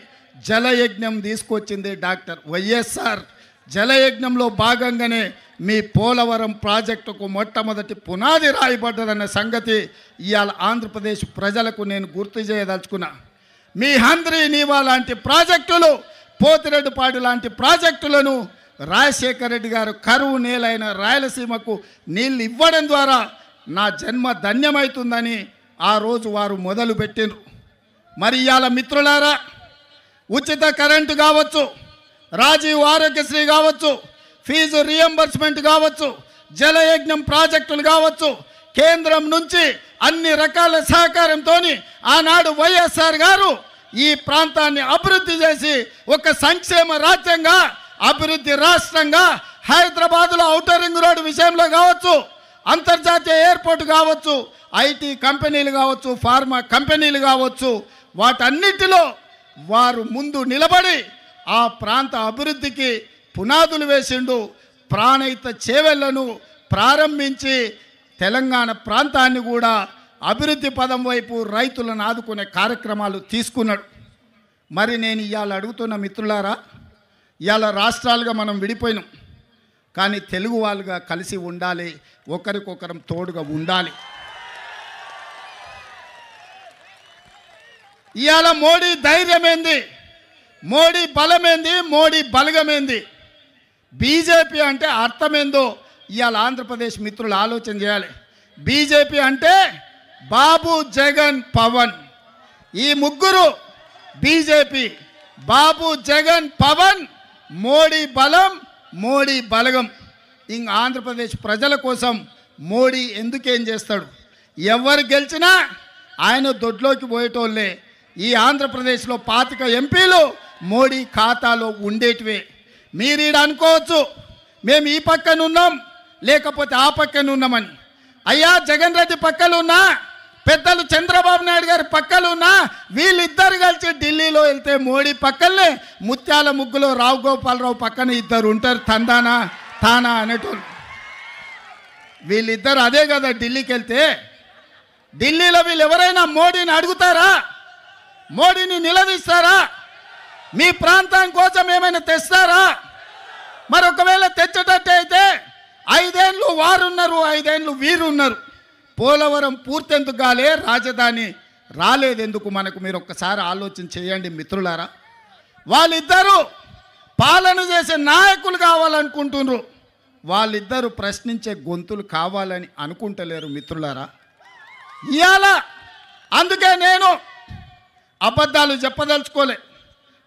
జలయజ్ఞం తీసుకొచ్చింది డాక్టర్ వైఎస్ఆర్. జలయజ్ఞంలో భాగంగానే మీ పోలవరం ప్రాజెక్టుకు మొట్టమొదటి పునాది రాయబడ్డదన్న సంగతి ఇవాళ ఆంధ్రప్రదేశ్ ప్రజలకు నేను గుర్తు చేయదలుచుకున్నా. మీ హంద్రీ నీవా లాంటి ప్రాజెక్టులు, పోతిరెడ్డిపాడు లాంటి ప్రాజెక్టులను రాజశేఖర రెడ్డి గారు కరువు నేలైన రాయలసీమకు నీళ్ళు ఇవ్వడం ద్వారా నా జన్మ ధన్యమవుతుందని ఆ రోజు వారు మొదలుపెట్టిండ్రు. మరి ఇవాళ మిత్రులారా, ఉచిత కరెంటు కావచ్చు, రాజీవ్ ఆరోగ్యశ్రీ కావచ్చు, ఫీజు రియంబర్స్మెంట్ కావచ్చు, జలయజ్ఞం ప్రాజెక్టులు కావచ్చు, కేంద్రం నుంచి అన్ని రకాల సహకారంతో ఆనాడు వైఎస్ఆర్ గారు ఈ ప్రాంతాన్ని అభివృద్ధి చేసి ఒక సంక్షేమ రాజ్యంగా, అభివృద్ధి రాష్ట్రంగా హైదరాబాద్లో ఔటర్ రింగ్ రోడ్డు విషయంలో కావచ్చు, అంతర్జాతీయ ఎయిర్పోర్ట్ కావచ్చు, ఐటీ కంపెనీలు కావచ్చు, ఫార్మా కంపెనీలు కావచ్చు, వాటన్నిటిలో వారు ముందు నిలబడి ఆ ప్రాంత అభివృద్ధికి పునాదులు వేసిండు. ప్రాణహిత చేవెళ్లను ప్రారంభించి తెలంగాణ ప్రాంతాన్ని కూడా అభివృద్ధి పదం వైపు రైతులను ఆదుకునే కార్యక్రమాలు తీసుకున్నాడు. మరి నేను ఇవాళ అడుగుతున్న మిత్రులారా, ఇవాళ రాష్ట్రాలుగా మనం విడిపోయినాం, కానీ తెలుగు వాళ్ళుగా కలిసి ఉండాలి, ఒకరికొకరం తోడుగా ఉండాలి. ఇవాళ మోడీ ధైర్యమేంది, మోడీ బలమేంది, మోడీ బలగమేంది, బీజేపీ అంటే అర్థమేందో ఇవాళ ఆంధ్రప్రదేశ్ మిత్రులు ఆలోచన చేయాలి. బీజేపీ అంటే బాబు, జగన్, పవన్, ఈ ముగ్గురు బీజేపీ. బాబు, జగన్, పవన్, మోడీ బలం, మోడీ బలగం. ఇంక ఆంధ్రప్రదేశ్ ప్రజల కోసం మోడీ ఎందుకేం చేస్తాడు? ఎవరు గెలిచినా ఆయన దొడ్లోకి పోయేటోళ్ళే. ఈ ఆంధ్రప్రదేశ్లో 25 ఎంపీలు మోడీ ఖాతాలో ఉండేటివే. మీరు ఈడ అనుకోవచ్చు మేము ఈ పక్కన ఉన్నాం లేకపోతే ఆ పక్కన ఉన్నామని. అయ్యా, జగన్ రెడ్డి పక్కలున్నా, పెద్దలు చంద్రబాబు నాయుడు గారి పక్కలున్నా, వీళ్ళిద్దరు కలిసి ఢిల్లీలో వెళ్తే మోడీ పక్కనే ముత్యాల ముగ్గులో రావు గోపాలరావు పక్కన ఇద్దరు ఉంటారు, తందానా తానా అనేటోళ్ళు. వీళ్ళిద్దరు అదే కదా ఢిల్లీకి వెళ్తే. ఢిల్లీలో వీళ్ళు ఎవరైనా మోడీని అడుగుతారా? మోడీని నిలదీస్తారా? మీ ప్రాంతం కోసం ఏమైనా తెస్తారా? మరి ఒకవేళ తెచ్చేటట్టు అయితే 5 ఏళ్ళు వారున్నారు, 5 ఏళ్ళు వీరున్నారు. పోలవరం పూర్తెందుకు కాలే, రాజధాని రాలేదెందుకు మనకు? మీరు ఒక్కసారి ఆలోచన చేయండి మిత్రులారా. వాళ్ళిద్దరూ పాలన చేసే నాయకులు కావాలనుకుంటున్నారు, వాళ్ళిద్దరూ ప్రశ్నించే గొంతులు కావాలని అనుకుంటలేరు మిత్రులారా. ఇవాళ అందుకే నేను అబద్ధాలు చెప్పదలుచుకోలే,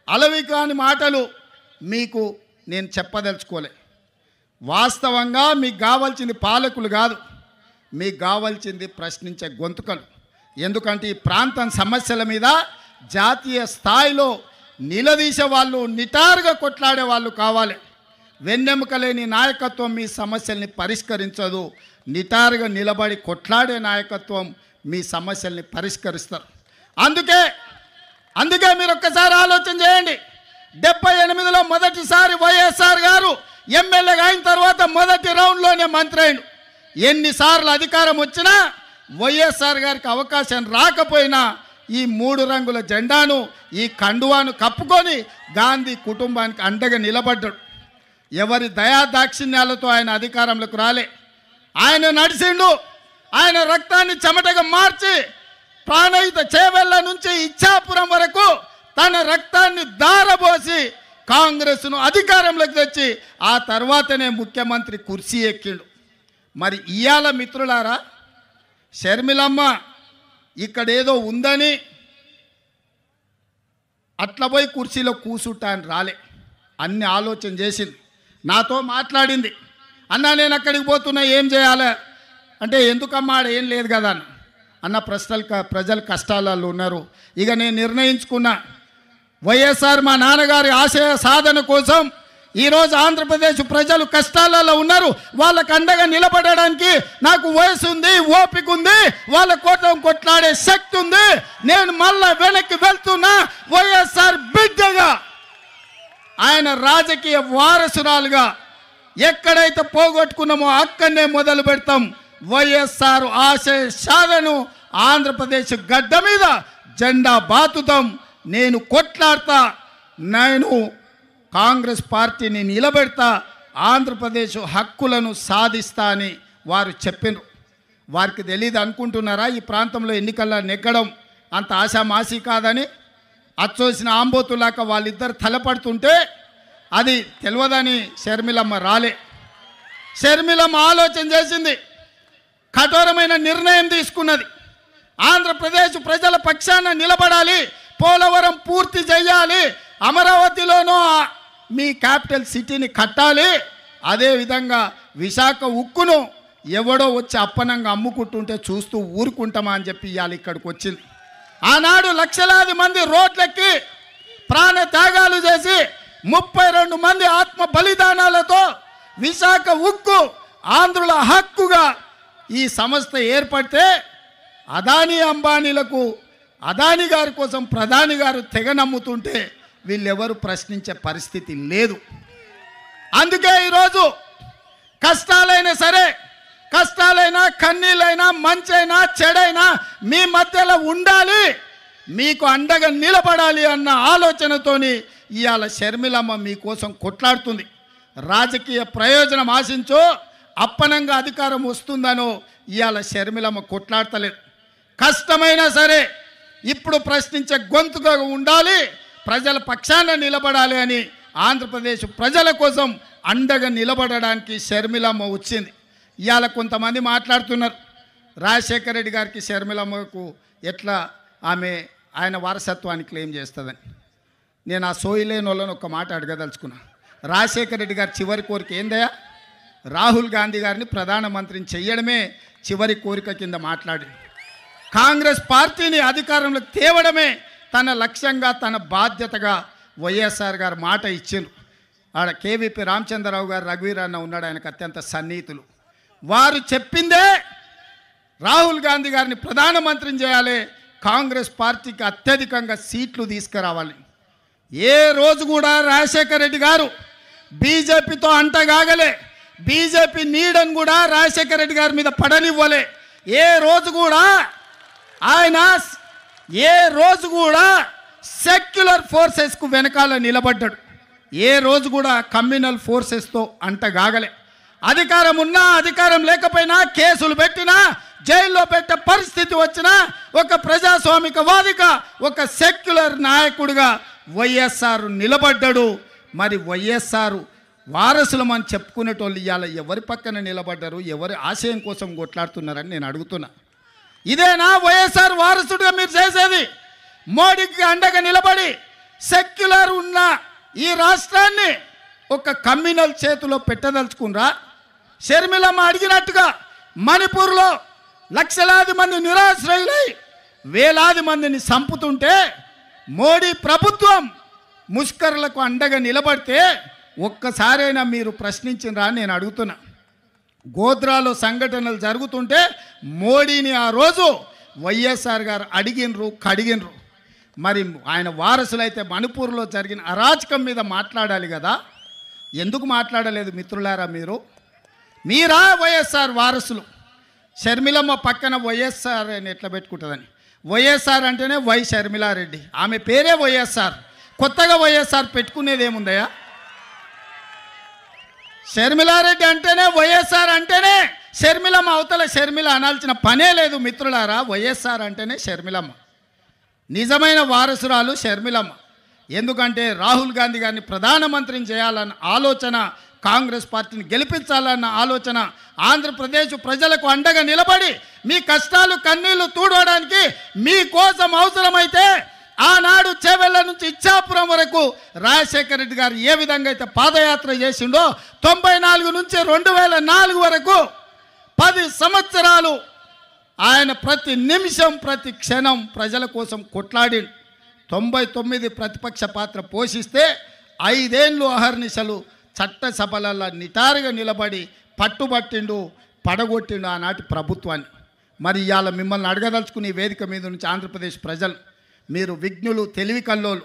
అలవి కాని మాటలు మీకు నేను చెప్పదలుచుకోలే. వాస్తవంగా మీకు కావాల్సింది పాలకులు కాదు, మీకు కావాల్సింది ప్రశ్నించే గొంతుకలు. ఎందుకంటే ఈ ప్రాంతం సమస్యల మీద జాతీయ స్థాయిలో నిలదీసే వాళ్ళు, నిటారుగా కొట్లాడే వాళ్ళు కావాలి. వెన్నెముక లేని నాయకత్వం మీ సమస్యల్ని పరిష్కరించదు. నిటారుగా నిలబడి కొట్లాడే నాయకత్వం మీ సమస్యల్ని పరిష్కరిస్తారు. అందుకే మీరు ఒక్కసారి ఆలోచన చేయండి. 78లో మొదటిసారి వైఎస్ఆర్ గారు ఎమ్మెల్యేగా అయిన తర్వాత మొదటి రౌండ్లోనే మంత్రి అయిండు. ఎన్నిసార్లు అధికారం వచ్చినా వైఎస్ఆర్ గారికి అవకాశం రాకపోయినా ఈ 3 రంగుల జెండాను, ఈ కండువాను కప్పుకొని గాంధీ కుటుంబానికి అండగా నిలబడ్డాడు. ఎవరి దయాదాక్షిణ్యాలతో ఆయన అధికారంలోకి రాలే. ఆయన నడిచిండు. ఆయన రక్తాన్ని చెమటగా మార్చి ప్రాణహిత చేవెళ్ళ నుంచి ఇచ్చాపురం వరకు తన రక్తాన్ని దారబోసి కాంగ్రెస్ను అధికారంలోకి తెచ్చి ఆ తర్వాతనే ముఖ్యమంత్రి కుర్చీ ఎక్కిండు. మరి ఇయాల మిత్రులారా, షర్మిలమ్మ ఇక్కడేదో ఉందని అట్లా పోయి కుర్చీలో కూసుంటాను రాలే. అన్ని ఆలోచన చేసింది, నాతో మాట్లాడింది. అన్న నేను అక్కడికి పోతున్నా, ఏం చేయాలి అంటే, ఎందుకమ్మా ఆడ ఏం లేదు కదా అన్న. ప్రజలు కష్టాలలో ఉన్నారు. ఇక నేను నిర్ణయించుకున్నా, వైఎస్ఆర్ మా నాన్నగారి ఆశయ సాధన కోసం ఈరోజు ఆంధ్రప్రదేశ్ ప్రజలు కష్టాలలో ఉన్నారు. వాళ్ళకు అండగా నిలబడడానికి నాకు వయసు ఉంది, ఓపిక ఉంది, వాళ్ళ కోసం కొట్లాడే శక్తి ఉంది. నేను మళ్ళా వెనక్కి వెళ్తున్నా. వైఎస్ఆర్ బిడ్డగా, ఆయన రాజకీయ వారసురాలుగా ఎక్కడైతే పోగొట్టుకున్నామో అక్కడనే మొదలు పెడతాం. వైఎస్ఆర్ ఆశయ సాధను ఆంధ్రప్రదేశ్ గడ్డ మీద జెండా బాతుతాం. నేను కొట్లాడతా, నేను కాంగ్రెస్ పార్టీని నిలబెడతా, ఆంధ్రప్రదేశ్ హక్కులను సాధిస్తా అని వారు చెప్పినారు. వారికి తెలియదు అనుకుంటున్నారా ఈ ప్రాంతంలో ఎన్నికల్లో నెగ్గడం అంత ఆశామాసి కాదని? అచ్చోసిన ఆంబోతులాక వాళ్ళిద్దరు తలపడుతుంటే అది తెలియదని షర్మిలమ్మ రాలే. షర్మిలమ్మ ఆలోచన చేసింది, కఠోరమైన నిర్ణయం తీసుకున్నది. ఆంధ్రప్రదేశ్ ప్రజల పక్షాన నిలబడాలి, పోలవరం పూర్తి చేయాలి, అమరావతిలోనూ మీ క్యాపిటల్ సిటీని కట్టాలి, అదేవిధంగా విశాఖ ఉక్కును ఎవడో వచ్చి అప్పనంగా అమ్ముకుంటుంటే చూస్తూ ఊరుకుంటామా అని చెప్పి ఇవాళ ఇక్కడికి వచ్చింది. ఆనాడు లక్షలాది మంది రోడ్లెక్కి ప్రాణ త్యాగాలు చేసి 32 మంది ఆత్మ బలిదానాలతో విశాఖ ఉక్కు ఆంధ్రుల హక్కుగా ఈ సంస్థ ఏర్పడితే అదానీ అంబానీలకు, అదానీ గారి కోసం ప్రధాని గారు తెగ నమ్ముతుంటే వీళ్ళెవరు ప్రశ్నించే పరిస్థితి లేదు. అందుకే ఈరోజు కష్టాలైనా సరే, కష్టాలైనా కన్నీళ్ళైనా మంచైనా చెడైనా మీ మధ్యలో ఉండాలి, మీకు అండగా నిలబడాలి అన్న ఆలోచనతోని ఇవాళ షర్మిలమ్మ మీకోసం కొట్లాడుతుంది. రాజకీయ ప్రయోజనం ఆశించో అప్పనంగా అధికారం వస్తుందనో ఇవాళ షర్మిలమ్మ కొట్లాడతలేదు. కష్టమైనా సరే ఇప్పుడు ప్రశ్నించే గొంతుగా ఉండాలి, ప్రజల పక్షాన నిలబడాలి అని ఆంధ్రప్రదేశ్ ప్రజల కోసం అండగా నిలబడడానికి షర్మిలమ్మ వచ్చింది. ఇవాళ కొంతమంది మాట్లాడుతున్నారు, రాజశేఖర రెడ్డి గారికి షర్మిలమ్మకు ఎట్లా ఆయన వారసత్వాన్ని క్లెయిమ్ చేస్తుందని. నేను ఆ సోయి లేని వాళ్ళని ఒక మాట అడగదలుచుకున్నా. రాజశేఖర రెడ్డి గారి చివరి కోరిక ఏందయ్యా? రాహుల్ గాంధీ గారిని ప్రధానమంత్రిని చెయ్యడమే చివరి కోరిక కింద మాట్లాడి కాంగ్రెస్ పార్టీని అధికారంలోకి తేవడమే తన లక్ష్యంగా తన బాధ్యతగా వైఎస్ఆర్ గారు మాట ఇచ్చిండ్రు. ఆడ కేవీపీ రామచంద్రరావు గారు, రఘువీరన్న ఉన్నాడు, ఆయనకు అత్యంత సన్నిహితులు. వారు చెప్పిందే రాహుల్ గాంధీ గారిని ప్రధానమంత్రిని చేయాలి, కాంగ్రెస్ పార్టీకి అత్యధికంగా సీట్లు తీసుకురావాలి. ఏ రోజు కూడా రాజశేఖర రెడ్డి గారు బీజేపీతో అంటగాగలే, బీజేపీ నీడని కూడా రాజశేఖర రెడ్డి గారి మీద పడనివ్వలే. ఏ రోజు కూడా ఆయన సెక్యులర్ ఫోర్సెస్కు వెనకాల నిలబడ్డాడు. ఏ రోజు కూడా కమ్యూనల్ ఫోర్సెస్తో అంటగాగలే. అధికారం ఉన్నా అధికారం లేకపోయినా, కేసులు పెట్టినా, జైల్లో పెట్టే పరిస్థితి వచ్చినా, ఒక ప్రజాస్వామికవాదిగా, ఒక సెక్యులర్ నాయకుడిగా వైఎస్ఆర్ నిలబడ్డాడు. మరి వైఎస్ఆర్ వారసులమని చెప్పుకునేటోళ్ళు ఇవాళ ఎవరి పక్కన నిలబడ్డారు, ఎవరి ఆశయం కోసం కొట్లాడుతున్నారని నేను అడుగుతున్నా. ఇదేనా వైఎస్ఆర్ వారసుడిగా మీరు చేసేది? మోడీకి అండగా నిలబడి సెక్యులర్ ఉన్న ఈ రాష్ట్రాన్ని ఒక కమ్యూనల్ చేతిలో పెట్టదలుచుకున్నారా? షర్మిలమ్మ అడిగినట్టుగా మణిపూర్లో లక్షలాది మంది నిరాశ్రయులై వేలాది మందిని చంపుతుంటే మోడీ ప్రభుత్వం ముష్కరులకు అండగా నిలబడితే ఒక్కసారైనా మీరు ప్రశ్నించినరా నేను అడుగుతున్నా. గోద్రాలో సంఘటనలు జరుగుతుంటే మోడీని ఆ రోజు వైఎస్ఆర్ గారు అడిగినరు, కడిగినరు. మరి ఆయన వారసులైతే మణిపూర్లో జరిగిన అరాచకం మీద మాట్లాడాలి కదా, ఎందుకు మాట్లాడలేదు మిత్రులారా? మీరా వైఎస్ఆర్ వారసులు? షర్మిలమ్మ పక్కన వైఎస్ఆర్ అని ఎట్లా పెట్టుకుంటుందని, వైఎస్ఆర్ అంటేనే వై షర్మిలారెడ్డి, ఆమె పేరే వైఎస్ఆర్. కొత్తగా వైఎస్ఆర్ పెట్టుకునేది ఏముందయ్యా? షర్మిలారెడ్డి అంటేనే వైఎస్ఆర్ అంటేనే షర్మిలమ్మ, అవతల షర్మిల అనాల్సిన పనే లేదు మిత్రులారా. వైఎస్ఆర్ అంటేనే షర్మిలమ్మ, నిజమైన వారసురాలు షర్మిలమ్మ. ఎందుకంటే రాహుల్ గాంధీ గారిని ప్రధానమంత్రిని చేయాలన్న ఆలోచన, కాంగ్రెస్ పార్టీని గెలిపించాలన్న ఆలోచన, ఆంధ్రప్రదేశ్ ప్రజలకు అండగా నిలబడి మీ కష్టాలు కన్నీళ్లు తూడవడానికి మీకోసం అవసరమైతే ఆనాడు చేవెళ్ళ నుంచి ఇచ్చాపురం వరకు రాజశేఖర రెడ్డి గారు ఏ విధంగా అయితే పాదయాత్ర చేసిండో 94 నుంచి 2004 వరకు 10 సంవత్సరాలు ఆయన ప్రతి నిమిషం ప్రతి క్షణం ప్రజల కోసం కొట్లాడి 99 ప్రతిపక్ష పాత్ర పోషిస్తే 5 ఏళ్ళు అహర్నిశలు చట్టసభలలో నిటారుగా నిలబడి పట్టుబట్టిండు, పడగొట్టిండు ఆనాటి ప్రభుత్వాన్ని. మరి ఇవాళ మిమ్మల్ని అడగదలుచుకుని వేదిక మీద నుంచి ఆంధ్రప్రదేశ్ ప్రజలు, మీరు విజ్ఞులు, తెలివి కల్లోలు,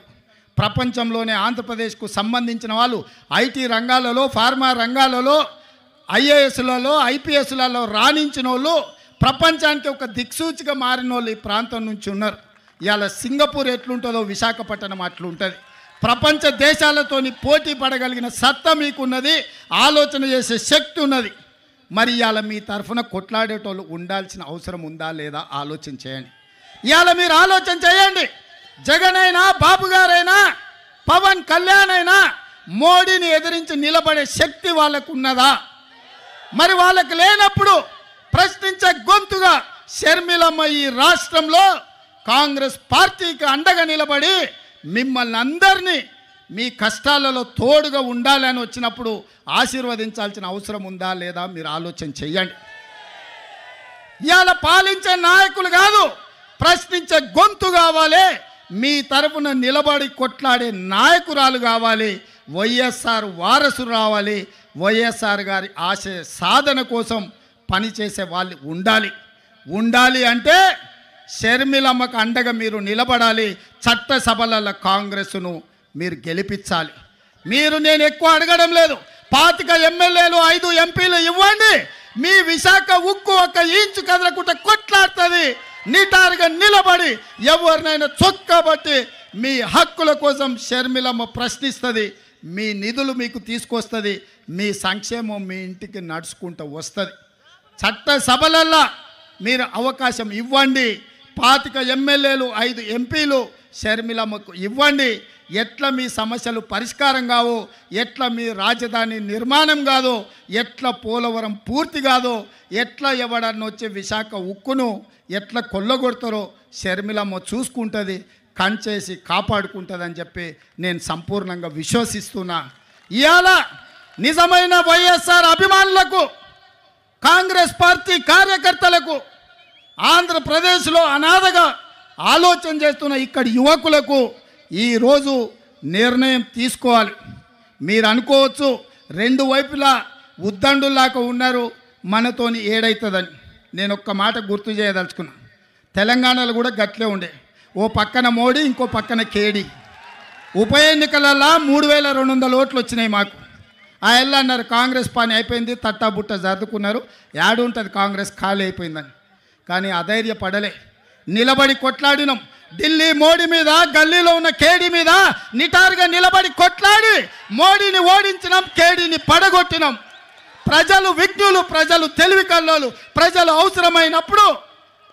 ప్రపంచంలోనే ఆంధ్రప్రదేశ్కు సంబంధించిన వాళ్ళు ఐటీ రంగాలలో, ఫార్మా రంగాలలో, ఐఏఎస్లలో, ఐపీఎస్లలో రాణించిన వాళ్ళు, ప్రపంచానికి ఒక దిక్సూచిగా మారిన వాళ్ళు ఈ ప్రాంతం నుంచి ఉన్నారు. ఇవాళ సింగపూర్ ఎట్లుంటుందో విశాఖపట్నం అట్లుంటుంది. ప్రపంచ దేశాలతోని పోటీ పడగలిగిన సత్తా మీకున్నది, ఆలోచన చేసే శక్తి ఉన్నది. మరి ఇవాళ మీ తరఫున కొట్లాడేటోళ్ళు ఉండాల్సిన అవసరం ఉందా లేదా ఆలోచన చేయండి. ఇవాళ మీరు ఆలోచన చేయండి. జగన్ అయినా, బాబు గారైనా, పవన్ కళ్యాణ్ అయినా మోడీని ఎదిరించి నిలబడే శక్తి వాళ్ళకు ఉన్నదా? మరి వాళ్ళకి లేనప్పుడు ప్రశ్నించే గొంతుగా షర్మిలమ్మ ఈ రాష్ట్రంలో కాంగ్రెస్ పార్టీకి అండగా నిలబడి మిమ్మల్ని అందరినీ మీ కష్టాలలో తోడుగా ఉండాలని వచ్చినప్పుడు ఆశీర్వదించాల్సిన అవసరం ఉందా లేదా మీరు ఆలోచన చెయ్యండి. ఇవాళ పాలించే నాయకులు కాదు, ప్రశ్నించే గొంతు కావాలి. మీ తరపున నిలబడి కొట్లాడే నాయకురాలు కావాలి. వైఎస్ఆర్ వారసులు రావాలి. వైఎస్ఆర్ గారి ఆశయ సాధన కోసం పనిచేసే వాళ్ళు ఉండాలి అంటే షర్మిలమ్మకు అండగా మీరు నిలబడాలి. చట్టసభల కాంగ్రెస్ను మీరు గెలిపించాలి. నేను ఎక్కువ అడగడం లేదు. 25 ఎమ్మెల్యేలు, 5 ఎంపీలు ఇవ్వండి. మీ విశాఖ ఉక్కు 1 ఇంచు కదలకుండా కొట్లాడుతుంది. నిటారుగా నిలబడి ఎవరినైనా చొక్కబట్టి మీ హక్కుల కోసం షర్మిలమ్మ ప్రశ్నిస్తుంది. మీ నిధులు మీకు తీసుకొస్తుంది. మీ సంక్షేమం మీ ఇంటికి నడుచుకుంటూ వస్తుంది. చట్టసభలల్లో మీరు అవకాశం ఇవ్వండి. 25 ఎమ్మెల్యేలు, 5 ఎంపీలు షర్మిలమ్మకు ఇవ్వండి. ఎట్లా మీ సమస్యలు పరిష్కారం కావో, ఎట్లా మీ రాజధాని నిర్మాణం కాదో, ఎట్లా పోలవరం పూర్తి కాదో, ఎట్లా ఎవడన్నా వచ్చి విశాఖ ఉక్కును ఎట్లా కొల్లగొడతారో షర్మిలమ్మ చూసుకుంటుంది, కంచేసి కాపాడుకుంటుందని చెప్పి నేను సంపూర్ణంగా విశ్వసిస్తున్నా. ఇవాళ నిజమైన వైఎస్ఆర్ అభిమానులకు, కాంగ్రెస్ పార్టీ కార్యకర్తలకు, ఆంధ్రప్రదేశ్లో అనాథగా ఆలోచన చేస్తున్న ఇక్కడి యువకులకు ఈరోజు నిర్ణయం తీసుకోవాలి. మీరు అనుకోవచ్చు రెండు వైపులా ఉద్దండులాగా ఉన్నారు, మనతోని ఏడవుతుందని. నేను ఒక్క మాట గుర్తు చేయదలుచుకున్నా. తెలంగాణలో కూడా గట్లే ఉండే, ఓ పక్కన మోడీ, ఇంకో పక్కన కేడీ. ఉప ఎన్నికలలో 3200 ఓట్లు వచ్చినాయి మాకు. ఆ ఎల్లు అన్నారు కాంగ్రెస్ పని అయిపోయింది, తట్టాబుట్ట జరుపుకున్నారు, యాడుంటుంది కాంగ్రెస్ ఖాళీ అయిపోయిందని. కానీ అధైర్యపడలే, నిలబడి కొట్లాడినాం. ఢిల్లీ మోడీ మీద, గల్లీలో ఉన్న కేడీ మీద నిటారుగా నిలబడి కొట్లాడి మోడీని ఓడించినాం, కేడీని పడగొట్టినాం. ప్రజలు విజ్ఞులు, ప్రజలు తెలివి కల్లోలు, ప్రజలు అవసరమైనప్పుడు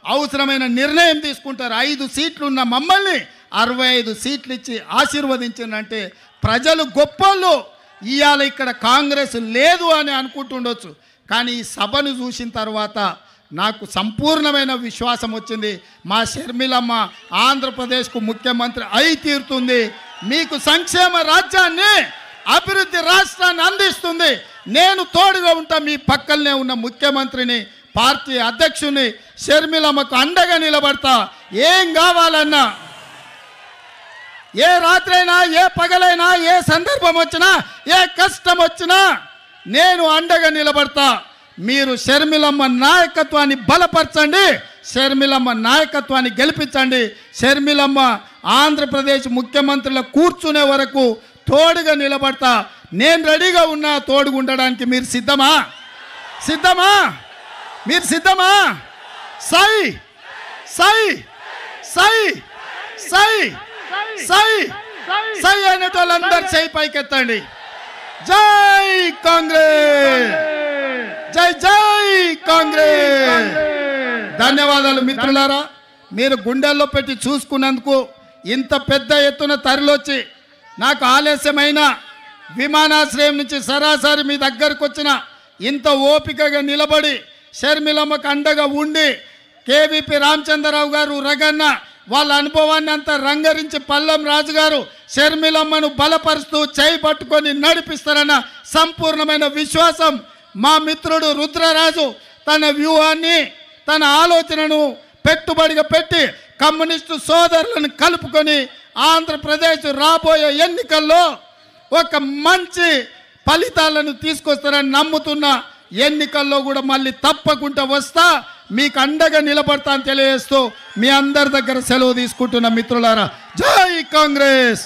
అవసరమైన నిర్ణయం తీసుకుంటారు. 5 సీట్లు ఉన్న మమ్మల్ని 65 సీట్లు ఇచ్చి ఆశీర్వదించిందంటే ప్రజలు గొప్పోళ్ళు. ఇవాళ ఇక్కడ కాంగ్రెస్ లేదు అని అనుకుంటుండొచ్చు, కానీ ఈ సభను చూసిన తర్వాత నాకు సంపూర్ణమైన విశ్వాసం వచ్చింది. మా షర్మిలమ్మ ఆంధ్రప్రదేశ్కు ముఖ్యమంత్రి అయి తీరుతుంది, మీకు సంక్షేమ రాజ్యాన్ని, అభివృద్ధి రాష్ట్రాన్ని అందిస్తుంది. నేను తోడుగా ఉంటా, మీ పక్కనే ఉన్న ముఖ్యమంత్రిని, పార్టీ అధ్యక్షుని షర్మిలమ్మకు అండగా నిలబడతా. ఏం కావాలన్నా, ఏ రాత్రైనా, ఏ పగలైనా, ఏ సందర్భం వచ్చినా, ఏ కష్టం వచ్చినా నేను అండగా నిలబడతా. మీరు షర్మిలమ్మ నాయకత్వాన్ని బలపరచండి, షర్మిలమ్మ నాయకత్వాన్ని గెలిపించండి. షర్మిలమ్మ ఆంధ్రప్రదేశ్ ముఖ్యమంత్రిలో కూర్చునే వరకు తోడుగా నిలబడతా. నేను రెడీగా ఉన్నా తోడుగా ఉండడానికి. మీరు సిద్ధమా? సిద్ధమా? మీరు సిద్ధమా? సై సై సై సై సై సై అనేటోళ్ళందరూ చేయి పైకెత్తండి. జై కాంగ్రెస్, జై జై కాంగ్రెస్. ధన్యవాదాలు మిత్రులారా. మీరు గుండెల్లో పెట్టి చూసుకున్నందుకు, ఇంత పెద్ద ఎత్తున తరలొచ్చి, నాకు ఆలస్యమైన విమానాశ్రయం నుంచి సరాసరి మీ దగ్గరకు వచ్చిన, ఇంత ఓపికగా నిలబడి షర్మిలమ్మకు అండగా ఉండి, కేవీపీ రామచంద్రరావు గారు, రగన్న వాళ్ళ అనుభవాన్ని అంతా రంగరించి పల్లం రాజు గారు షర్మిలమ్మను బలపరుస్తూ చేయి పట్టుకొని నడిపిస్తారన్న సంపూర్ణమైన విశ్వాసం. మా మిత్రుడు రుద్రరాజు తన వ్యూహాన్ని, తన ఆలోచనను పెట్టుబడిగా పెట్టి కమ్యూనిస్టు సోదరులను కలుపుకొని ఆంధ్రప్రదేశ్ రాబోయే ఎన్నికల్లో ఒక మంచి ఫలితాలను తీసుకొస్తారని నమ్ముతున్నా. ఎన్నికల్లో కూడా మళ్ళీ తప్పకుండా వస్తా, మీకు అండగా నిలబడతా అని తెలియజేస్తూ మీ అందరి దగ్గర సెలవు తీసుకుంటున్న మిత్రులారా. జై కాంగ్రెస్.